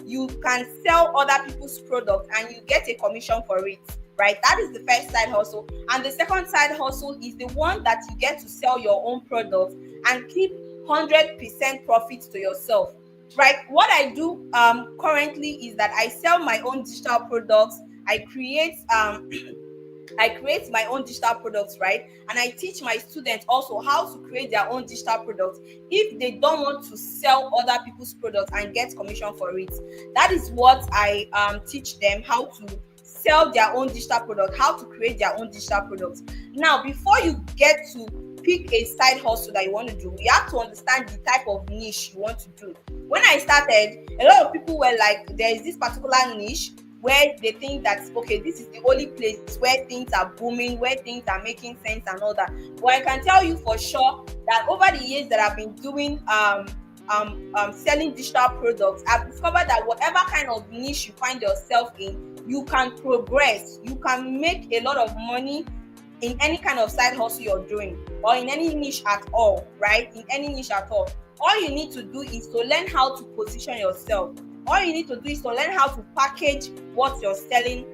[SPEAKER 3] you can sell other people's product and you get a commission for it, right? That is the first side hustle. And the second side hustle is the one that you get to sell your own product and keep 100% profit to yourself, right? What I do currently is that I sell my own digital products. I create my own digital products, right? And I teach my students also how to create their own digital products if they don't want to sell other people's products and get commission for it. That is what I teach them, how to sell their own digital product, how to create their own digital products. Now, before you get to pick a side hustle that you want to do, you have to understand the type of niche you want to do. When I started, a lot of people were like, there is this particular niche where they think that, okay, this is the only place where things are booming, where things are making sense and all that. But I can tell you for sure that over the years that I've been doing selling digital products, I've discovered that whatever kind of niche you find yourself in, you can progress, you can make a lot of money in any kind of side hustle you're doing, or in any niche at all, right? In any niche at all. All you need to do is to learn how to position yourself. All you need to do is to learn how to package what you're selling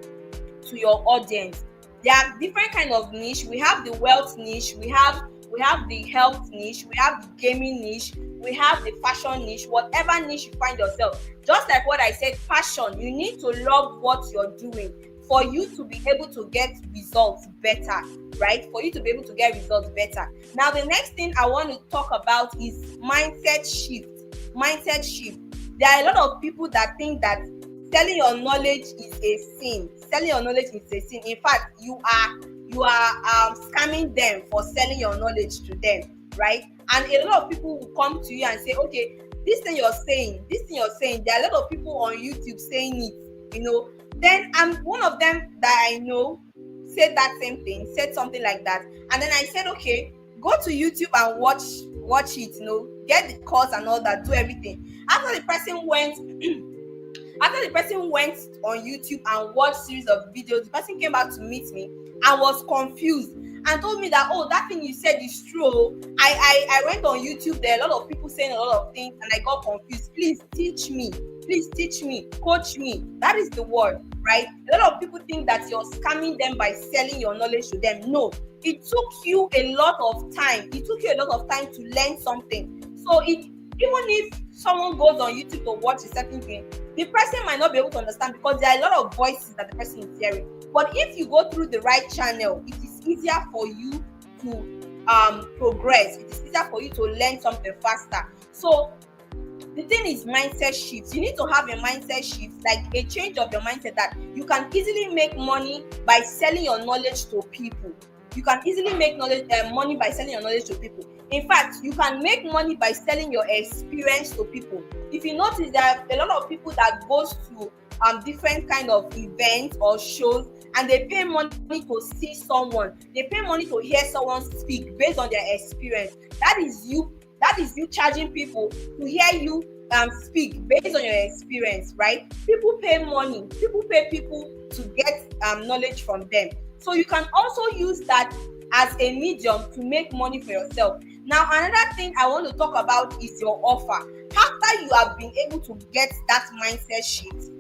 [SPEAKER 3] to your audience. There are different kind of niche. We have the wealth niche, we have the health niche, we have the gaming niche, we have the fashion niche. Whatever niche you find yourself, just like what I said, passion, you need to love what you're doing for you to be able to get results better, right? For you to be able to get results better. Now, the next thing I want to talk about is mindset shift. Mindset shift. There are a lot of people that think that selling your knowledge is a sin. Selling your knowledge is a sin. In fact, you are scamming them for selling your knowledge to them, right? And a lot of people will come to you and say, okay, this thing you're saying, there are a lot of people on YouTube saying it, Then one of them that I know said that same thing, said something like that. And then I said, okay, go to YouTube and watch it, get the course and all that, do everything. After the person went on YouTube and watched series of videos, the person came back to meet me and was confused and told me that, oh, that thing you said is true. I went on YouTube, there are a lot of people saying a lot of things and I got confused. Please teach me, coach me. That is the word, right? A lot of people think that you're scamming them by selling your knowledge to them. No, it took you a lot of time. To learn something. So even if someone goes on YouTube to watch a certain thing, the person might not be able to understand because there are a lot of voices that the person is hearing. But if you go through the right channel, it is easier for you to progress. It is easier for you to learn something faster. So the thing is mindset shifts. You need to have a mindset shift, like a change of your mindset that you can easily make money by selling your knowledge to people. You can easily make money by selling your knowledge to people. In fact, you can make money by selling your experience to people. If you notice, there are a lot of people that goes to different kind of events or shows and they pay money to see someone, they pay money to hear someone speak based on their experience. That is you charging people to hear you speak based on your experience, right? People pay money, people pay people to get knowledge from them. So you can also use that as a medium to make money for yourself. Now, another thing I want to talk about is your offer. After you have been able to get that mindset shift,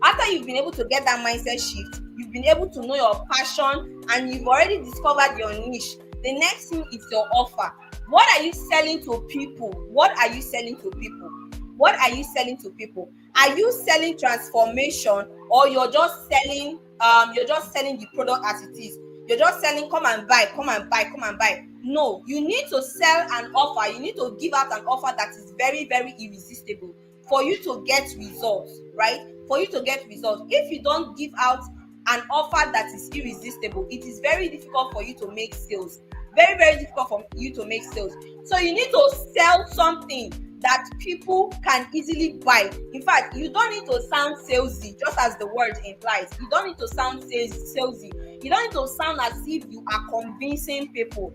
[SPEAKER 3] after you've been able to get that mindset shift, you've been able to know your passion, and you've already discovered your niche. The next thing is your offer. What are you selling to people? What are you selling to people? What are you selling to people? Are you selling transformation, or you're just selling the product as it is? You're just selling come and buy, come and buy, come and buy. No, you need to sell an offer. You need to give out an offer that is very, very irresistible for you to get results, right? For you to get results. If you don't give out an offer that is irresistible, it is very difficult for you to make sales. Very, very difficult for you to make sales. So you need to sell something that people can easily buy. In fact, you don't need to sound salesy, just as the word implies. You don't need to sound salesy. You don't need to sound as if you are convincing people.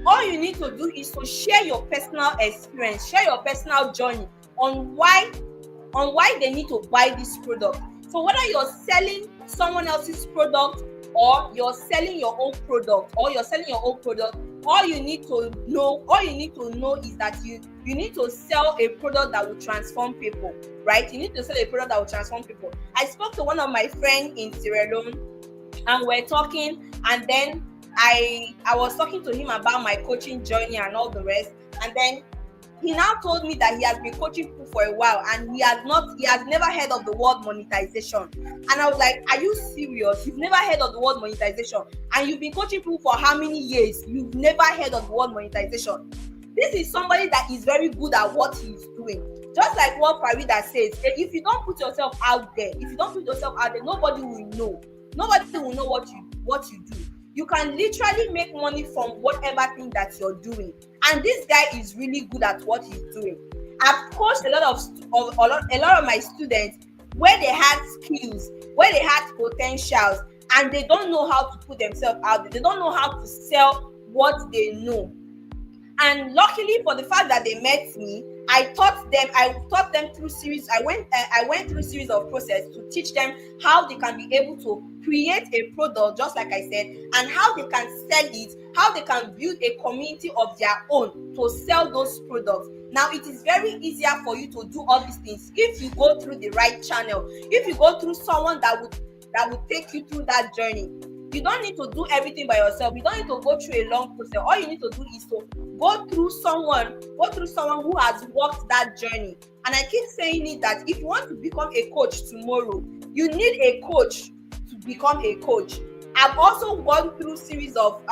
[SPEAKER 3] All you need to do is to share your personal experience, share your personal journey on why they need to buy this product. So whether you're selling someone else's product, or you're selling your own product, all you need to know is that you need to sell a product that will transform people, right? You need to sell a product that will transform people. I spoke to one of my friends in Sierra Leone, and we're talking, and then I was talking to him about my coaching journey and all the rest, and then he now told me that he has been coaching people for a while, and he has never heard of the word monetization. And I was like, are you serious? You've never heard of the word monetization, and you've been coaching people for how many years? You've never heard of the word monetization. This is somebody that is very good at what he's doing. Just like what Farida says, if you don't put yourself out there, nobody will know. Nobody will know what you do. You can literally make money from whatever thing that you're doing. And this guy is really good at what he's doing. I've coached a lot of my students where they had skills, where they had potentials, and they don't know how to put themselves out there. They don't know how to sell what they know. And luckily for the fact that they met me, I taught them through series. I went through a series of process to teach them how they can be able to create a product, just like I said, and how they can sell it, how they can build a community of their own to sell those products. Now, it is very easier for you to do all these things if you go through the right channel, if you go through someone that would take you through that journey. You don't need to do everything by yourself. You don't need to go through a long process. All you need to do is to go through someone who has walked that journey. And I keep saying it that if you want to become a coach tomorrow, you need a coach to become a coach. I've also gone through series of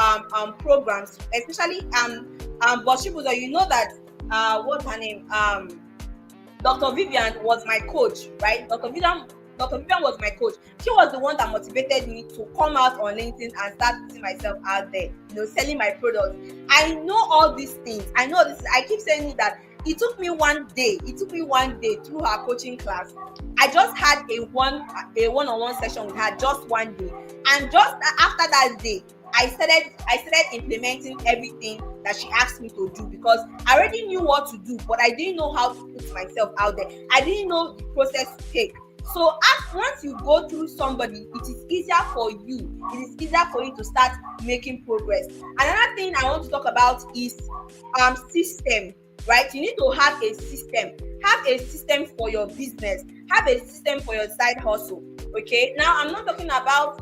[SPEAKER 3] programs, especially Boshibuzo. You know that what's her name? Dr. Vivian was my coach, right? Dr. Vivian was my coach. She was the one that motivated me to come out on LinkedIn and start putting myself out there, selling my products. I know all these things. I keep saying that it took me one day through her coaching class. I just had a one-on-one session with her, just one day. And just after that day, I started implementing everything that she asked me to do, because I already knew what to do, but I didn't know how to put myself out there. I didn't know the process to take. So once you go through somebody, it is easier for you. It is easier for you to start making progress. Another thing I want to talk about is system, right? You need to have a system. Have a system for your business. Have a system for your side hustle. Okay. Now, I'm not talking about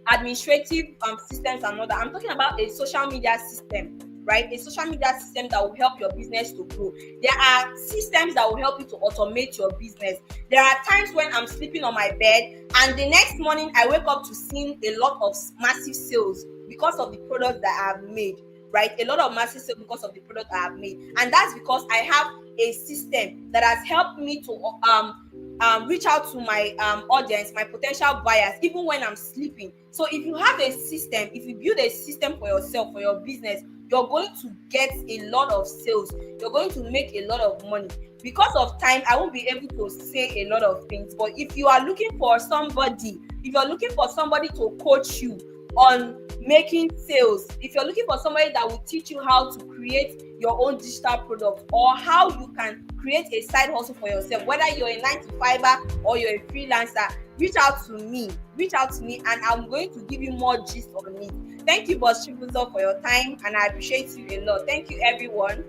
[SPEAKER 3] administrative systems and all that. I'm talking about a social media system, right? A social media system that will help your business to grow. There are systems that will help you to automate your business. There are times when I'm sleeping on my bed and the next morning I wake up to seeing a lot of massive sales because of the product that I have made, right? A lot of massive sales because of the product I have made. And that's because I have a system that has helped me to reach out to my audience, my potential buyers, even when I'm sleeping. So if you have a system, if you build a system for yourself, for your business, you're going to get a lot of sales, you're going to make a lot of money. Because of time, I won't be able to say a lot of things, but if you are looking for somebody, if you're looking for somebody to coach you on making sales, if you're looking for somebody that will teach you how to create your own digital product, or how you can create a side hustle for yourself, whether you're a 9-to-5er or you're a freelancer, reach out to me, and I'm going to give you more gist on it. Thank you, Boss Chibuzo, for your time, and I appreciate you a lot. Thank you, everyone.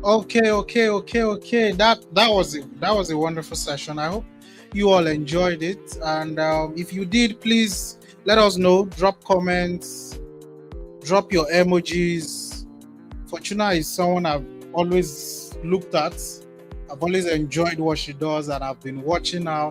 [SPEAKER 1] Okay. That was a wonderful session. I hope you all enjoyed it, and if you did, please let us know. Drop comments, drop your emojis. Fortuna is someone I've always looked at. I've always enjoyed what she does, and I've been watching her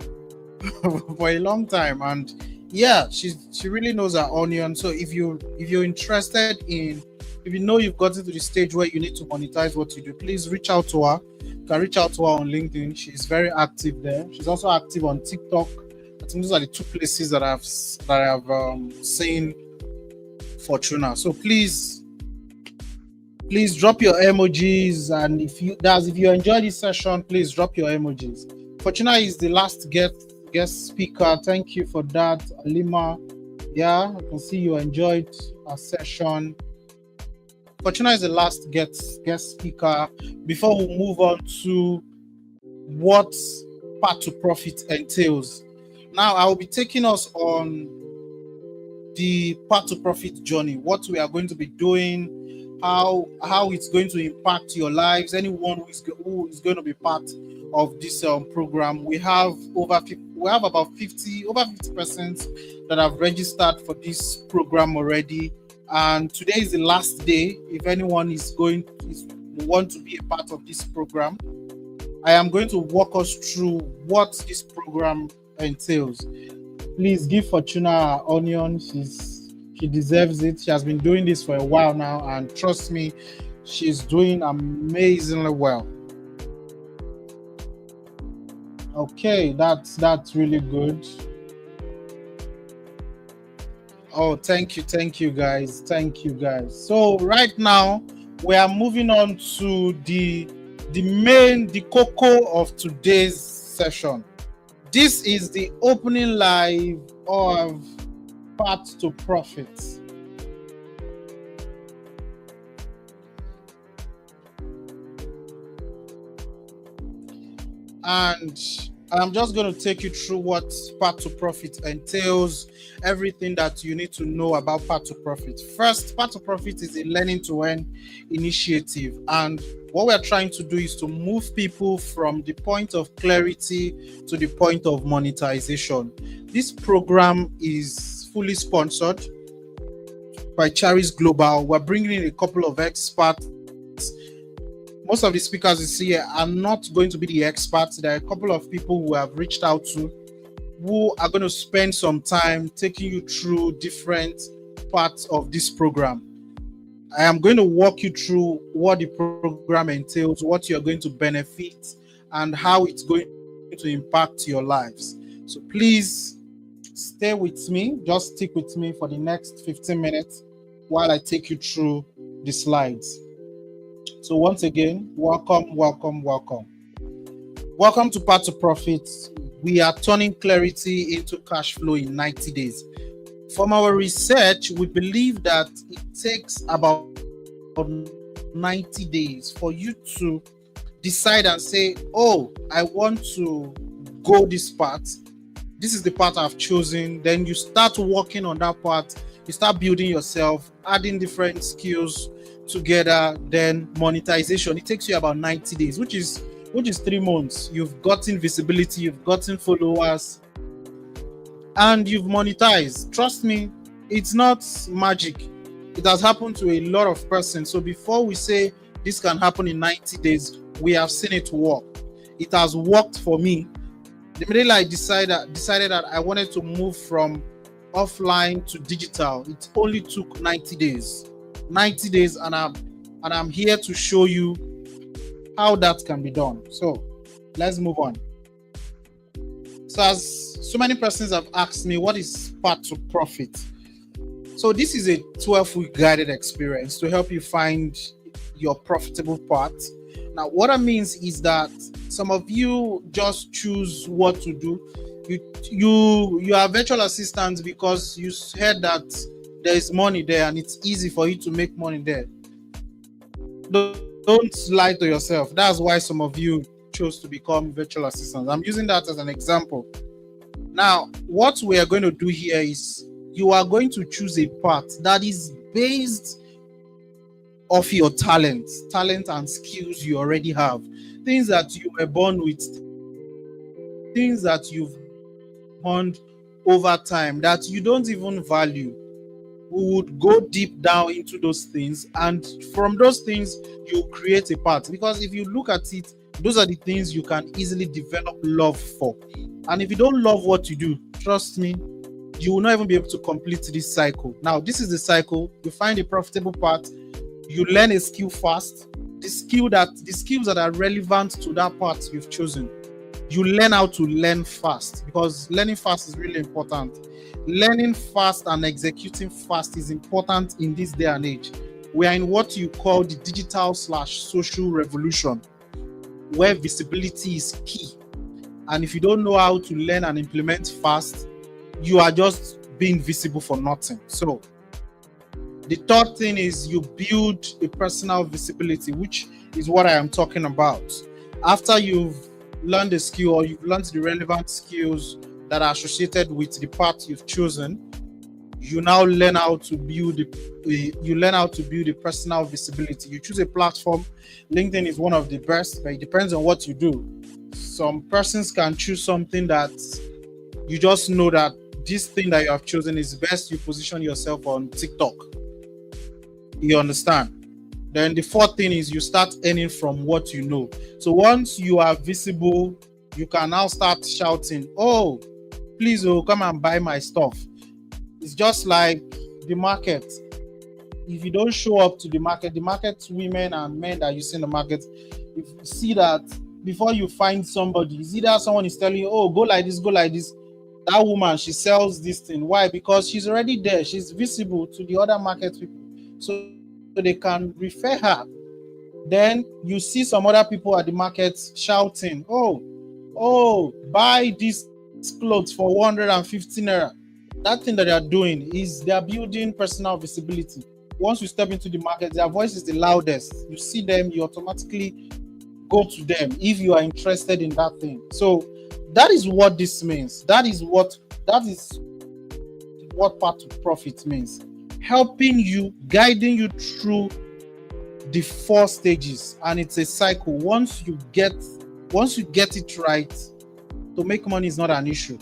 [SPEAKER 1] for a long time. And yeah, she really knows her onion. So if you're interested in, if you know you've gotten to the stage where you need to monetize what you do, please reach out to her. You can reach out to her on LinkedIn. She's very active there. She's also active on TikTok. I think those are the two places that I've seen Fortuna. So please drop your emojis, and if you enjoy this session, please drop your emojis. Fortuna is the last guest speaker. Thank you for that, Alima. Yeah, I can see you enjoyed our session. Fortuna is the last guest speaker before we move on to what Path2Profit entails. Now, I will be taking us on the Path2Profit journey, what we are going to be doing, how it's going to impact your lives. Anyone who is going to be part of this program, we have about 50% that have registered for this program already. And today is the last day. If anyone want to be a part of this program, I am going to walk us through what this program entails. Please give Fortuna her onion. She deserves it. She has been doing this for a while now, and trust me, she's doing amazingly well. Okay, that's really good. Oh, thank you guys. So right now we are moving on to the cocoa of today's session. This is the opening live of Path2Profit. And I'm just going to take you through what Path2Profit entails, everything that you need to know about Path2Profit. First, Path2Profit is a learning to earn initiative, and what we are trying to do is to move people from the point of clarity to the point of monetization. This program is fully sponsored by Charis Global. We're bringing in a couple of experts. Most of the speakers you see here are not going to be the experts. There are a couple of people who have reached out to, who are going to spend some time taking you through different parts of this program. I am going to walk you through what the program entails, what you're going to benefit, and how it's going to impact your lives. So please stay with me. Just stick with me for the next 15 minutes while I take you through the slides. So once again, welcome. Welcome to Path2Profit. We are turning clarity into cash flow in 90 days. From our research, we believe that it takes about 90 days for you to decide and say, oh, I want to go this path. This is the path I've chosen. Then you start working on that path. You start building yourself, adding different skills together. Then monetization, it takes you about 90 days, which is 3 months. You've gotten visibility, you've gotten followers, and you've monetized. Trust me, it's not magic. It has happened to a lot of persons. So before we say this can happen in 90 days, we have seen it work. It has worked for me. The minute I decided that I wanted to move from offline to digital, it only took 90 days. 90 days, and I'm here to show you how that can be done. So let's move on. So as so many persons have asked me, what is Path2Profit? So this is a 12-week guided experience to help you find your profitable path. Now, what that means is that some of you just choose what to do. You are virtual assistants because you heard that there is money there and it's easy for you to make money there. Don't lie to yourself. That's why some of you chose to become virtual assistants. I'm using that as an example. Now, what we are going to do here is you are going to choose a path that is based off your talent and skills you already have, things that you were born with, things that you've honed over time that you don't even value. We would go deep down into those things, and from those things you create a path, because if you look at it, those are the things you can easily develop love for. And if you don't love what you do, trust me, you will not even be able to complete this cycle. Now, this is the cycle. You find a profitable path, you learn a skill fast, the skills that are relevant to that path you've chosen. You learn how to learn fast, because learning fast is really important. Learning fast and executing fast is important in this day and age. We are in what you call the digital/social revolution, where visibility is key. And if you don't know how to learn and implement fast, you are just being visible for nothing. So the third thing is you build a personal visibility, which is what I am talking about. After you've learned the skill, or you've learned the relevant skills that are associated with the path you've chosen, you now learn how to build a personal visibility. You choose a platform. LinkedIn is one of the best, but it depends on what you do. Some persons can choose something that you just know that this thing that you have chosen is best. You position yourself on TikTok. You understand? Then the fourth thing is you start earning from what you know. So once you are visible, you can now start shouting, "Oh, please, come and buy my stuff." It's just like the market. If you don't show up to the market women and men that you see in the market, if you see that before you find somebody, it's either someone is telling you, "Oh, go like this, go like this." That woman, she sells this thing. Why? Because she's already there. She's visible to the other market people, so they can refer her. Then you see some other people at the market shouting, oh, buy this clothes for 150 naira. That thing that they are doing is they are building personal visibility. Once you step into the market, their voice is the loudest. You see them, you automatically go to them if you are interested in that thing. So that is what this means. That is what Path2Profit means. Helping you, guiding you through the 4 stages, and it's a cycle. Once you get it right, to make money is not an issue.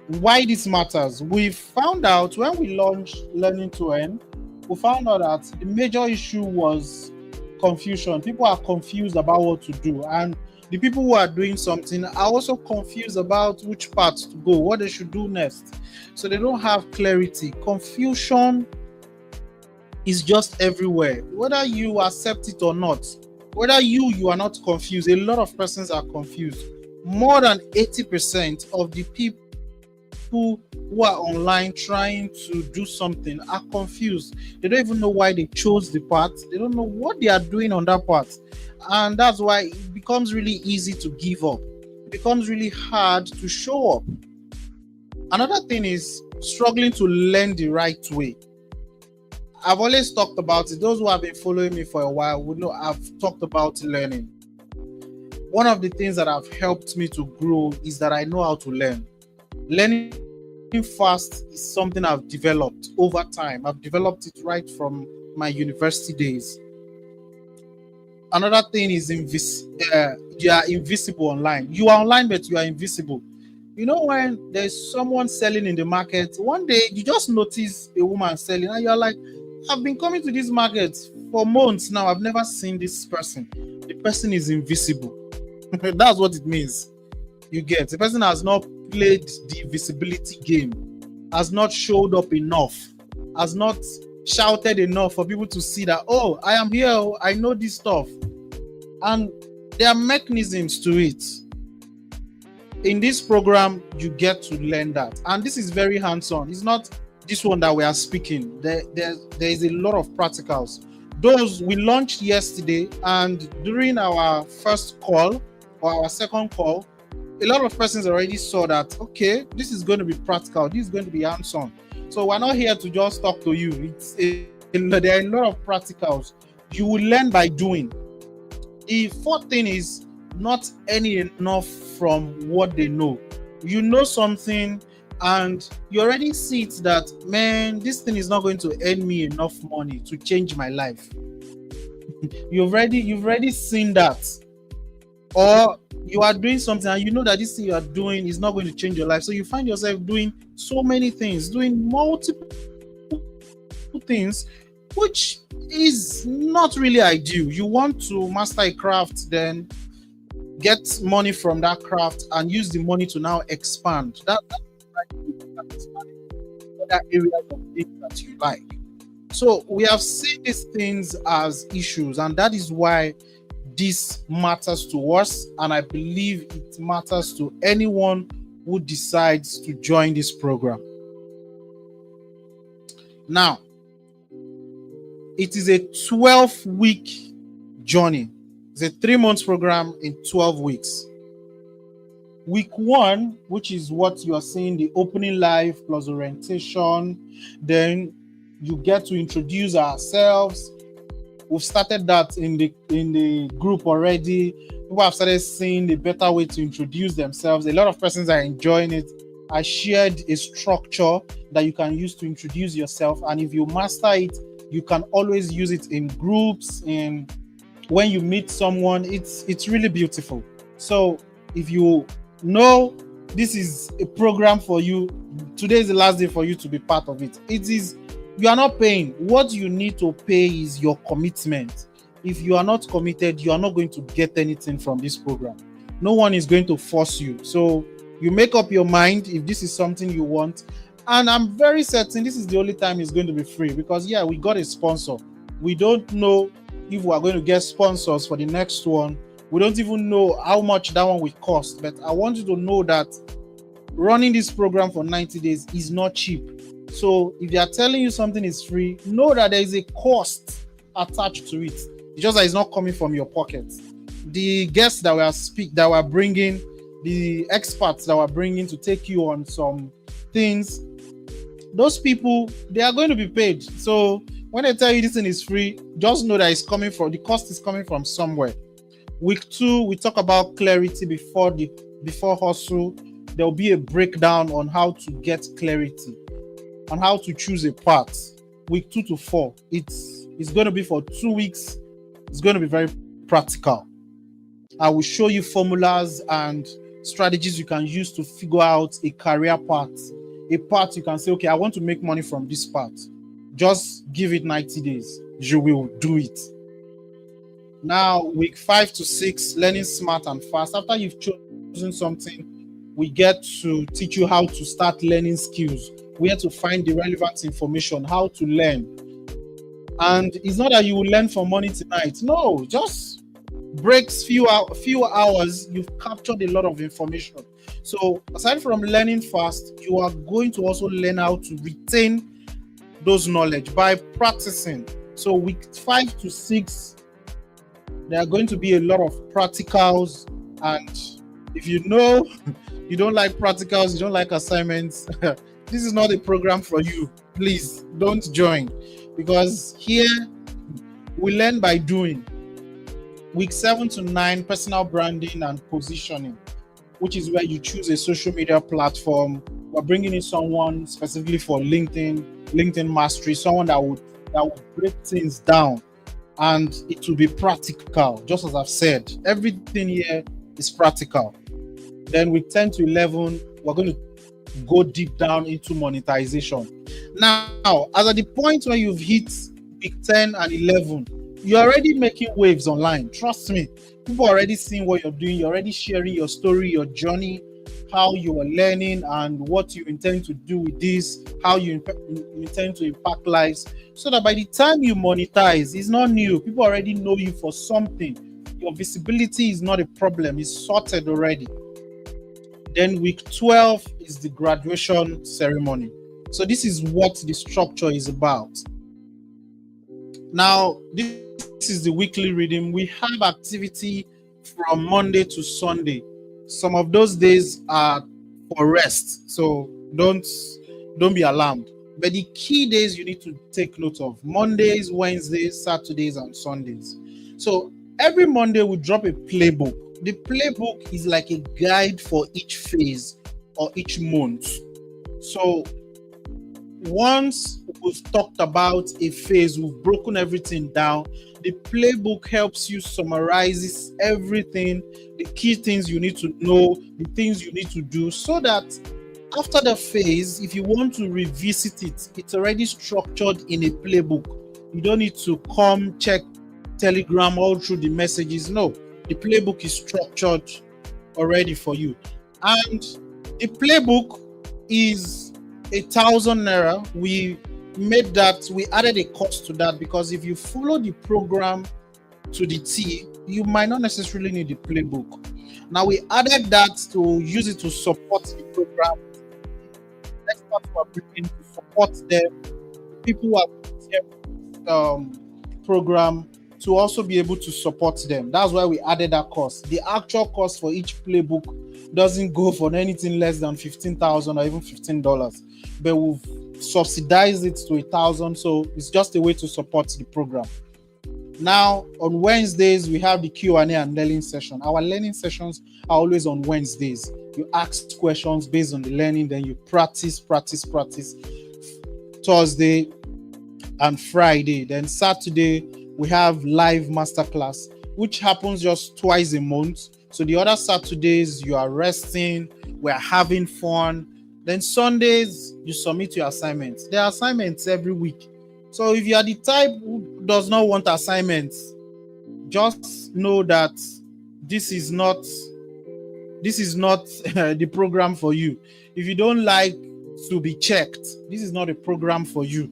[SPEAKER 1] Why this matters? We found out when we launched Learning to Earn, we found out that the major issue was confusion. People are confused about what to do, and the people who are doing something are also confused about which path to go, what they should do next. So they don't have clarity. Confusion is just everywhere, whether you accept it or not. Whether you are not confused, a lot of persons are confused. More than 80% of the people who are online trying to do something are confused. They don't even know why they chose the path. They don't know what they are doing on that path. And that's why it becomes really easy to give up. It becomes really hard to show up. Another thing is struggling to learn the right way. I've always talked about it. Those who have been following me for a while would know I've talked about learning. One of the things that have helped me to grow is that I know how to learn. Learning fast is something I've developed over time. I've developed it right from my university days. Another thing is you are invisible online. You are online, but you are invisible. You know, when there's someone selling in the market, one day you just notice a woman selling, and you're like, I've been coming to this market for months now. I've never seen this person. The person is invisible. That's what it means. You get, the person has not played the visibility game, has not showed up enough, has not shouted enough for people to see that, oh, I am here, I know this stuff. And there are mechanisms to it. In this program, you get to learn that, and this is very hands-on. It's not this one that we are speaking. There is a lot of practicals. Those we launched yesterday, and during our first call or our second call, a lot of persons already saw that, okay, this is going to be practical, this is going to be hands-on. So we're not here to just talk to you. There are a lot of practicals. You will learn by doing. The fourth thing is not earning enough from what they know. You know something and you already see it that, man, this thing is not going to earn me enough money to change my life. You've already seen that. Or you are doing something and you know that this thing you are doing is not going to change your life. So you find yourself doing so many things, doing multiple things, which is not really ideal. You want to master a craft, then get money from that craft and use the money to now expand. That's other areas of things that you like. So we have seen these things as issues, and that is why this matters to us, and I believe it matters to anyone who decides to join this program. Now, it is a 12-week journey. It's a 3-month program in 12 weeks. Week 1, which is what you are seeing, the opening live plus orientation, then you get to introduce ourselves. We've started that in the group already. People have started seeing the better way to introduce themselves. A lot of persons are enjoying it. I shared a structure that you can use to introduce yourself, and if you master it, you can always use it in groups. And when you meet someone, it's really beautiful. So if you know this is a program for you, today is the last day for you to be part of it. You are not paying. What you need to pay is your commitment. If you are not committed, you are not going to get anything from this program. No one is going to force you. So you make up your mind if this is something you want. And I'm very certain this is the only time it's going to be free, because we got a sponsor. We don't know if we are going to get sponsors for the next one. We don't even know how much that one will cost. But I want you to know that running this program for 90 days is not cheap. So if they are telling you something is free, know that there is a cost attached to it. It's just that it's not coming from your pocket. The guests that we're bringing, the experts that we're bringing to take you on some things, those people, they are going to be paid. So when they tell you this thing is free, just know that the cost is coming from somewhere. Week 2, we talk about clarity before hustle. There will be a breakdown on how to get clarity, on how to choose a path. Week 2 to 4, it's going to be for 2 weeks. It's going to be very practical. I will show you formulas and strategies you can use to figure out a career path. A path you can say, okay, I want to make money from this path. Just give it 90 days. You will do it. Now, week 5 to 6, learning smart and fast. After you've chosen something, we get to teach you how to start learning skills, where to find the relevant information, how to learn. And it's not that you will learn for money tonight. No, just breaks few hours, you've captured a lot of information. So aside from learning fast, you are going to also learn how to retain those knowledge by practicing. So week 5 to 6, there are going to be a lot of practicals. And if you know you don't like practicals, you don't like assignments, this is not a program for you. Please don't join, because here we learn by doing. Week 7 to 9, personal branding and positioning, which is where you choose a social media platform. We're bringing in someone specifically for LinkedIn mastery, someone that would break things down, and it will be practical. Just as I've said, everything here is practical. Then week 10 to 11, we're going to go deep down into monetization. Now, as at the point where you've hit week 10 and 11, you're already making waves online. Trust me, people are already seeing what you're doing. You're already sharing your story, your journey, how you are learning, and what you intend to do with this, how you intend to impact lives, so that by the time you monetize, it's not new. People already know you for something. Your visibility is not a problem. It's sorted already. Then week 12 is the graduation ceremony. So this is what the structure is about. Now, this is the weekly reading. We have activity from Monday to Sunday. Some of those days are for rest, so don't be alarmed. But the key days you need to take note of: Mondays, Wednesdays, Saturdays, and Sundays. So every Monday we drop a playbook. The playbook is like a guide for each phase or each month. So once we've talked about a phase, we've broken everything down, the playbook helps you summarizes everything, the key things you need to know, the things you need to do, so that after the phase, if you want to revisit it, it's already structured in a playbook. You don't need to come check Telegram all through the messages. No, the playbook is structured already for you. And the playbook is 1,000 naira. We added a cost to that, because if you follow the program to the T, you might not necessarily need the playbook. Now we added that to use it to support the program. Experts who are bringing to support them, people who are program, to also be able to support them. That's why we added that cost. The actual cost for each playbook doesn't go for anything less than 15,000 or even $15, but we've subsidized it to 1,000, so it's just a way to support the program. Now on Wednesdays we have the Q&A and learning session. Our learning sessions are always on Wednesdays. You ask questions based on the learning, then you practice Thursday and Friday. Then Saturday we have live masterclass, which happens just twice a month. So the other Saturdays you are resting, we're having fun. Then Sundays you submit your assignments. There are assignments every week. So if you are the type who does not want assignments, just know that this is not the program for you. If you don't like to be checked, this is not a program for you.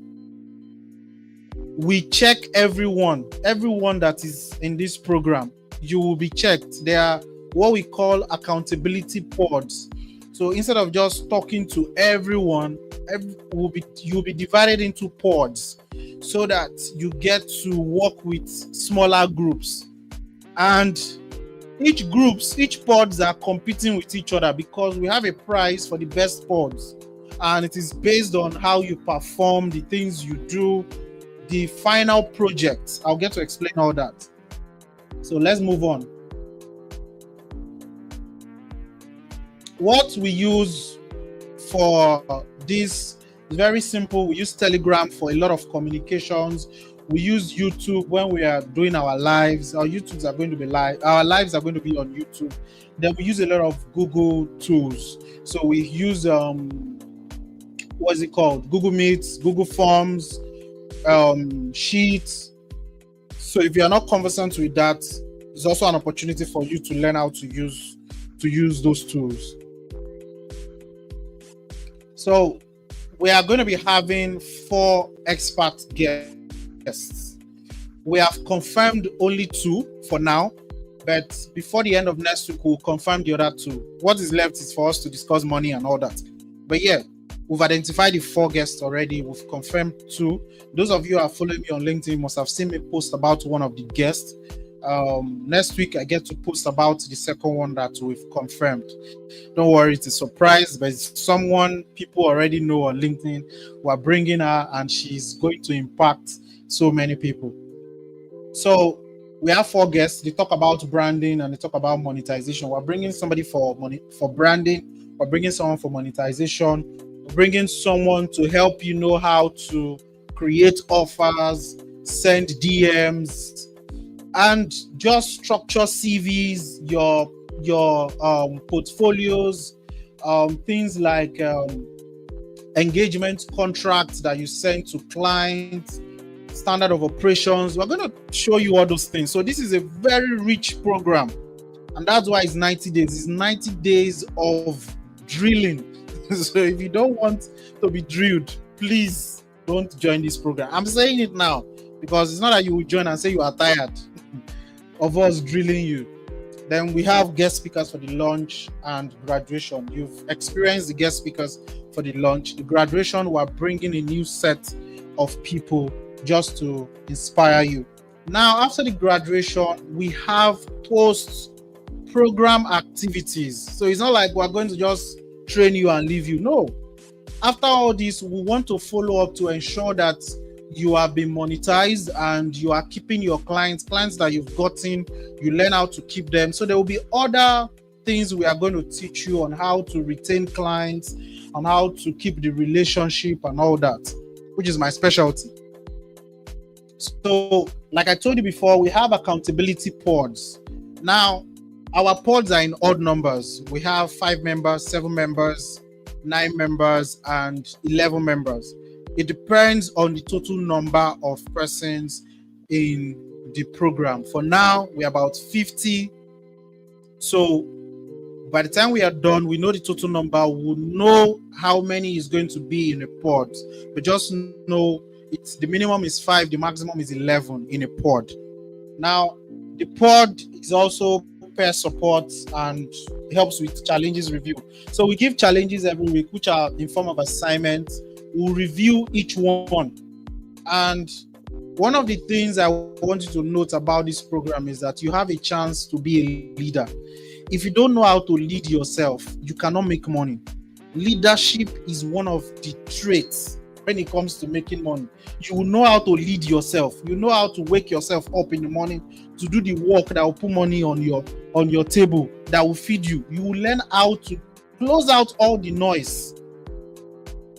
[SPEAKER 1] We check everyone that is in this program. You will be checked. There are what we call accountability pods. So instead of just talking to everyone, you'll be divided into pods, so that you get to work with smaller groups. And each pods are competing with each other, because we have a prize for the best pods, and it is based on how you perform, the things you do, the final project. I'll get to explain all that. So let's move on. What we use for this is very simple. We use Telegram for a lot of communications. We use YouTube when we are doing our lives. Our YouTubes are going to be live. Our lives are going to be on YouTube. Then we use a lot of Google tools. So we use Google Meets, Google Forms, Sheets. So if you are not conversant with that, it's also an opportunity for you to learn how to use those tools. So we are going to be having 4 expert guests. We have confirmed only 2 for now, but before the end of next week, we'll confirm the other 2. What is left is for us to discuss money and all that. But yeah, we've identified the 4 guests already. We've confirmed 2. Those of you who are following me on LinkedIn must have seen me post about one of the guests. Next week I get to post about the second one that we've confirmed. Don't worry, it's a surprise, but it's someone people already know on LinkedIn. We're bringing her, and she's going to impact so many people. So we have 4 guests. They talk about branding and they talk about monetization. We're bringing somebody for branding. We're bringing someone for monetization. We're bringing someone to help you know how to create offers, send DMs, and just structure CVs, your portfolios, things like engagement contracts that you send to clients, standard of operations. We're going to show you all those things. So this is a very rich program, and that's why it's 90 days. It's 90 days of drilling. So if you don't want to be drilled, please don't join this program. I'm saying it now, because it's not that you will join and say you are tired of us drilling you. Then we have guest speakers for the launch and graduation. You've experienced the guest speakers for the launch. The graduation, we're bringing a new set of people just to inspire you. Now, after the graduation, we have post-program activities. So it's not like we're going to just train you and leave you. No. After all this, we want to follow up to ensure that you have been monetized and you are keeping your clients that you've gotten, you learn how to keep them. So there will be other things we are going to teach you on how to retain clients, on how to keep the relationship and all that, which is my specialty. So like I told you before, we have accountability pods. Now, our pods are in odd numbers. We have 5 members, 7 members, 9 members, and 11 members. It depends on the total number of persons in the program. For now, we're about 50. So by the time we are done, we know the total number. We'll know how many is going to be in a pod. But just know the minimum is 5, the maximum is 11 in a pod. Now, the pod is also peer support and helps with challenges review. So we give challenges every week, which are in form of assignments. We'll review each one. And one of the things I want you to note about this program is that you have a chance to be a leader. If you don't know how to lead yourself, you cannot make money. Leadership is one of the traits when it comes to making money. You will know how to lead yourself. You know how to wake yourself up in the morning to do the work that will put money on your table, that will feed you. You will learn how to close out all the noise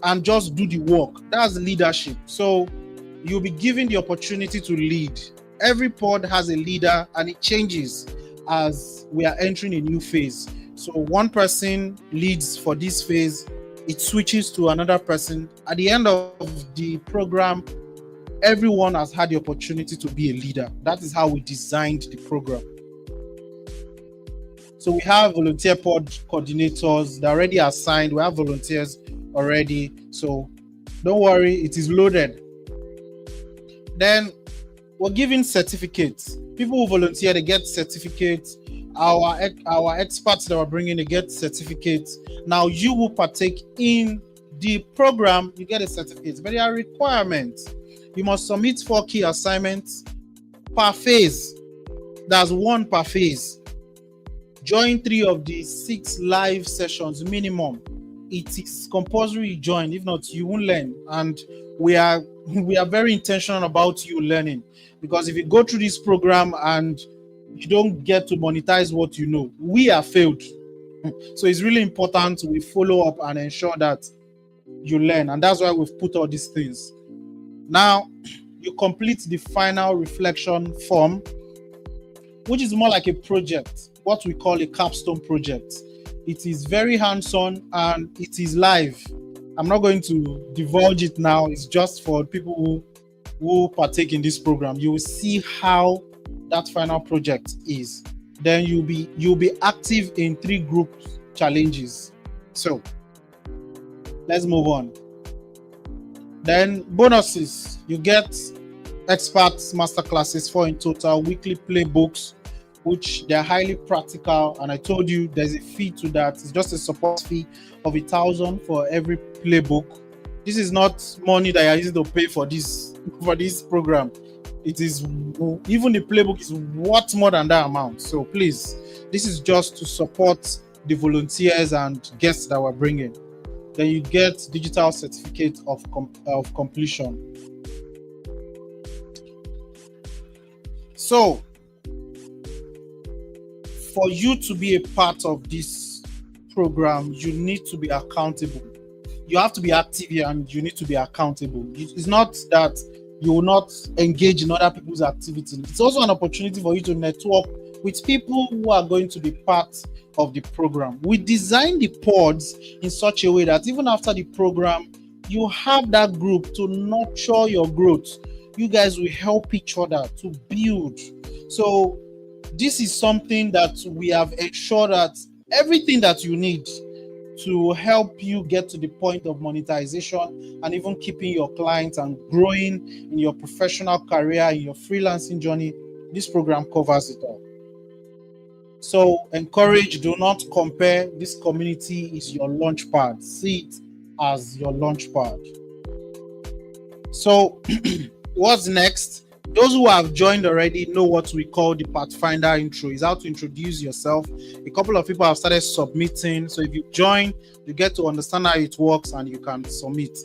[SPEAKER 1] and just do the work. That's leadership. So you'll be given the opportunity to lead. Every pod has a leader and it changes as we are entering a new phase. So one person leads for this phase, it switches to another person. At the end of the program, everyone has had the opportunity to be a leader. That is how we designed the program. So we have volunteer pod coordinators. They're already assigned. We have volunteers already. So don't worry, it is loaded. Then we're giving certificates. People who volunteer, they get certificates. Our experts that we're bringing, they get certificates. Now you will partake in the program, you get a certificate. But there are requirements. You must submit 4 key assignments per phase. That's 1 per phase. Join 3 of the 6 live sessions minimum. It is compulsory you join. If not, you won't learn. And we are very intentional about you learning, because if you go through this program and you don't get to monetize what you know, we are failed. So it's really important we follow up and ensure that you learn, and that's why we've put all these things. Now you complete the final reflection form, which is more like a project, what we call a capstone project. It is very hands-on and it is live. I'm not going to divulge it now. It's just for people who partake in this program. You will see how that final project is. Then you'll be active in 3 group challenges. So let's move on. Then bonuses. You get experts masterclasses, 4 in total, weekly playbooks, which they're highly practical. And I told you there's a fee to that. It's just a support fee of 1,000 for every playbook. This is not money that you're using to pay for this program. It is, even the playbook is worth more than that amount. So please, this is just to support the volunteers and guests that we're bringing. Then you get digital certificate of completion. So for you to be a part of this program, you need to be accountable. You have to be active here and you need to be accountable. It's not that you will not engage in other people's activities. It's also an opportunity for you to network with people who are going to be part of the program. We design the pods in such a way that even after the program, you have that group to nurture your growth. You guys will help each other to build. So this is something that we have ensured that everything that you need to help you get to the point of monetization and even keeping your clients and growing in your professional career, in your freelancing journey, this program covers it all. So encourage, do not compare. This community is your launch pad. See it as your launch pad. So what's next? Those who have joined already know what we call the Pathfinder intro. Is how to introduce yourself. A couple of people have started submitting. So if you join, you get to understand how it works and you can submit.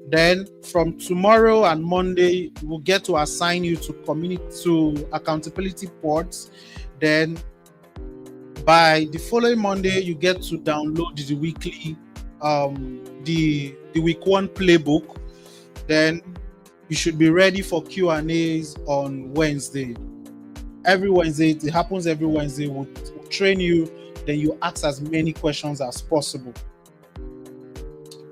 [SPEAKER 1] Then from tomorrow and Monday, we'll get to assign you to community to accountability pods. Then by the following Monday, you get to download the weekly the week one playbook. Then you should be ready for Q&As on Wednesday. Every Wednesday, it happens every Wednesday. We'll train you, then you ask as many questions as possible.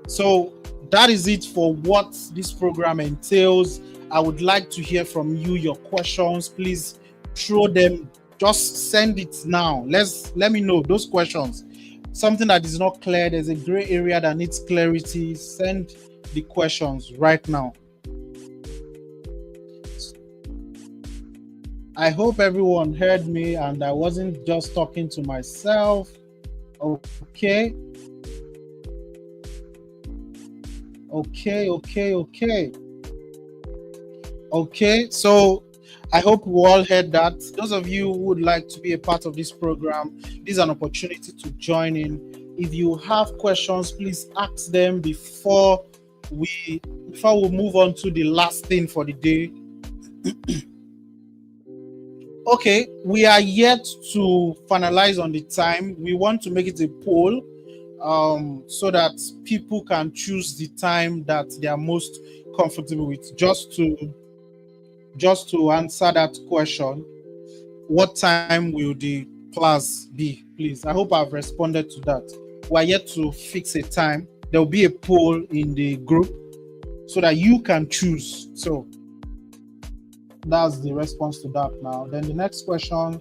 [SPEAKER 1] So that is it for what this program entails. I would like to hear from you, your questions. Please throw them, just send it now. Let me know those questions. Something that is not clear, there's a gray area that needs clarity. Send the questions right now. I hope everyone heard me and I wasn't just talking to myself. Okay. Okay, so I hope we all heard that. Those of you who would like to be a part of this program, this is an opportunity to join in. If you have questions, please ask them before we move on to the last thing for the day. Okay, we are yet to finalize on the time. We want to make it a poll so that people can choose the time that they are most comfortable with. Just to answer that question, what time will the class be, please? I hope I've responded to that. We are yet to fix a time. There will be a poll in the group so that you can choose. So that's the response to that now. Then the next question,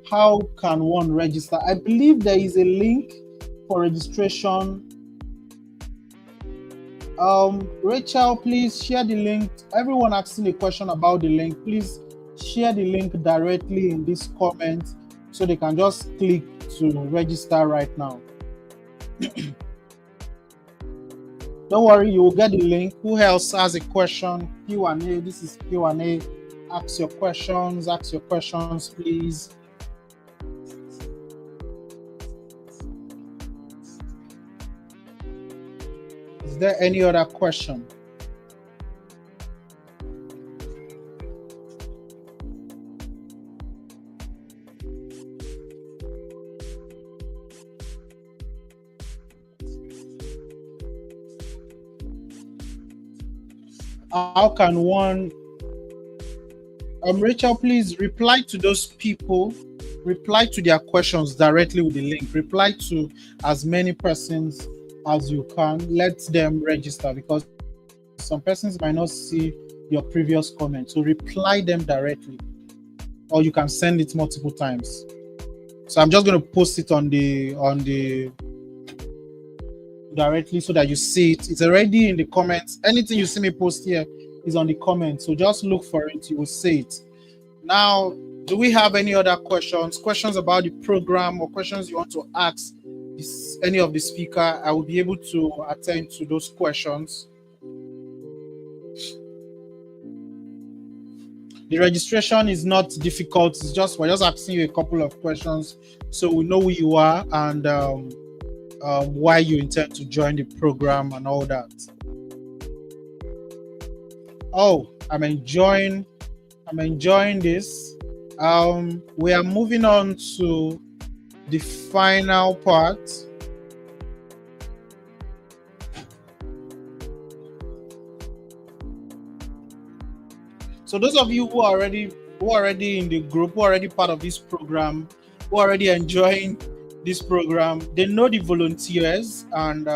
[SPEAKER 1] how can one register? I believe there is a link for registration. Rachel, please share the link. Everyone asking a question about the link, please share the link directly in this comment so they can just click to register right now. Don't worry, you will get the link. Who else has a question? Q&A. This is Q&A. Ask your questions, please. Is there any other question? How can one Rachel, please reply to those people, reply to their questions directly with the link. Reply to as many persons as you can. Let them register because some persons might not see your previous comment. So reply them directly, or you can send it multiple times. So I'm just going to post it on the directly so that you see it. It's already in the comments. Anything you see me post here is on the comments. So just look for it. You will see it. Now, do we have any other questions? Questions about the program or questions you want to ask any of the speaker? I will be able to attend to those questions. The registration is not difficult. It's we're just asking you a couple of questions so we know who you are and why you intend to join the program and all that. Oh, I'm enjoying this. We are moving on to the final part. So those of you who are already in the group, who are already part of this program, who are already enjoying this program, they know the volunteers, and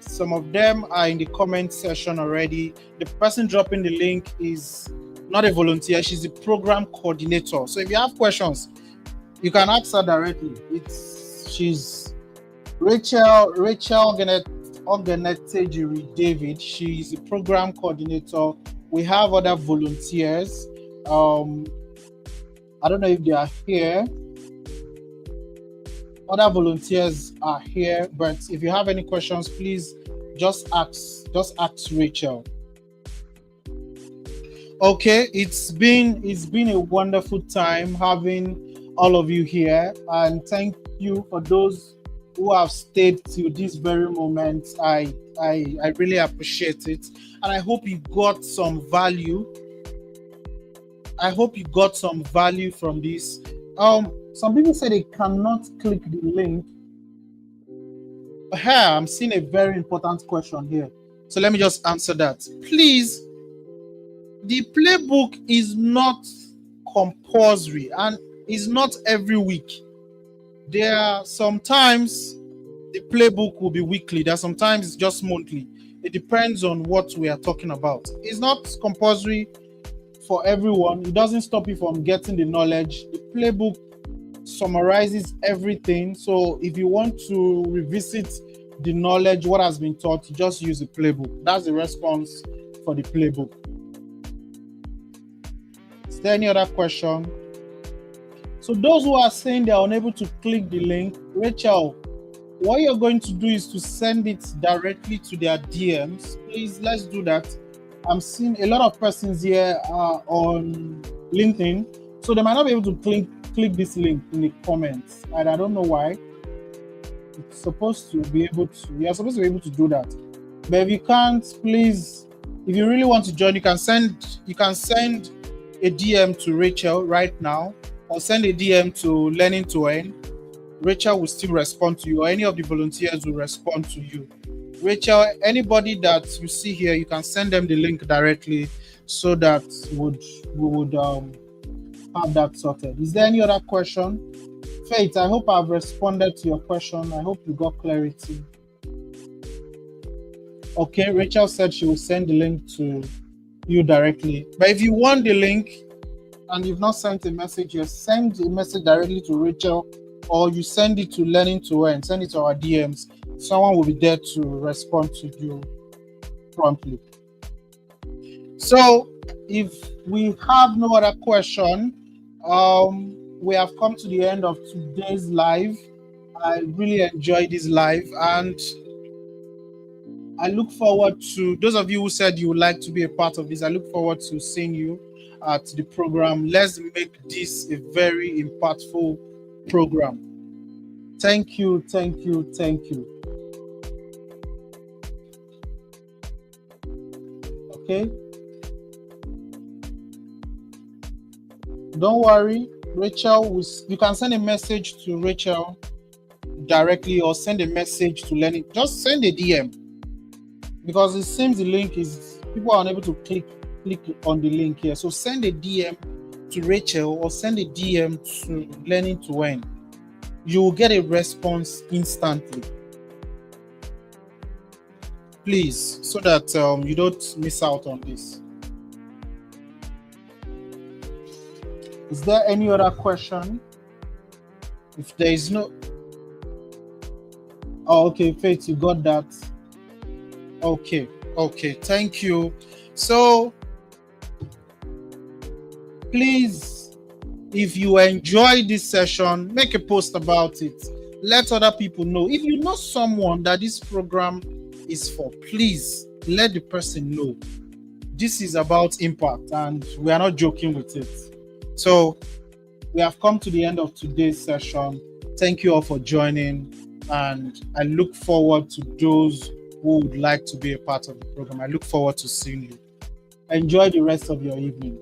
[SPEAKER 1] some of them are in the comment section already. The person dropping the link is not a volunteer, she's the program coordinator. So if you have questions, you can ask her directly. She's Rachel Ogenetejiri David. She's the program coordinator. We have other volunteers. I don't know if they are here. other volunteers are here, but if you have any questions, please just ask Rachel. Okay, it's been a wonderful time having all of you here, and thank you for those who have stayed till this very moment. I really appreciate it, and I hope you got some value. I hope you got some value from this. Some people say they cannot click the link. Here, I'm seeing a very important question here. So let me just answer that. Please, the playbook is not compulsory and is not every week. There are sometimes the playbook will be weekly. There are sometimes it's just monthly. It depends on what we are talking about. It's not compulsory for everyone. It doesn't stop you from getting the knowledge. The playbook summarizes everything. So if you want to revisit the knowledge, what has been taught, you just use the playbook. That's the response for the playbook. Is there any other question? So those who are saying they are unable to click the link, Rachel, what you're going to do is to send it directly to their DMs. Please, let's do that. I'm seeing a lot of persons here on LinkedIn, so they might not be able to click this link in the comments, and I don't know why. It's supposed to be able to. You're supposed to be able to do that, but if you can't, please, if you really want to join, you can send a DM to Rachel right now, or send a DM to Learning to Earn. Rachel will still respond to you, or any of the volunteers will respond to you. Rachel, anybody that you see here, you can send them the link directly so that we would have that sorted. Is there any other question? Faith, I hope I've responded to your question. I hope you got clarity. Okay, Rachel said she will send the link to you directly. But if you want the link and you've not sent a message, you send a message directly to Rachel, or you send it to Learning to Earn, send it to our DMs. Someone will be there to respond to you promptly. So if we have no other question, we have come to the end of today's live. I really enjoyed this live, and I look forward to those of you who said you would like to be a part of this. I look forward to seeing you at the program. Let's make this a very impactful program. Thank you, thank you, thank you. Okay. Don't worry, Rachel, you can send a message to Rachel directly, or send a message to Learning. Just send a DM, because it seems the link is, people are unable to click on the link here. So send a DM to Rachel, or send a DM to Learning to Earn. You will get a response instantly. Please, so that you don't miss out on this. Is there any other question? If there is no... Oh, okay, Faith, you got that. Okay, thank you. So, please, if you enjoy this session, make a post about it. Let other people know. If you know someone that this program is for, please let the person know. This is about impact, and we are not joking with it. So we have come to the end of today's session. Thank you all for joining, and I look forward to those who would like to be a part of the program. I look forward to seeing you. Enjoy the rest of your evening.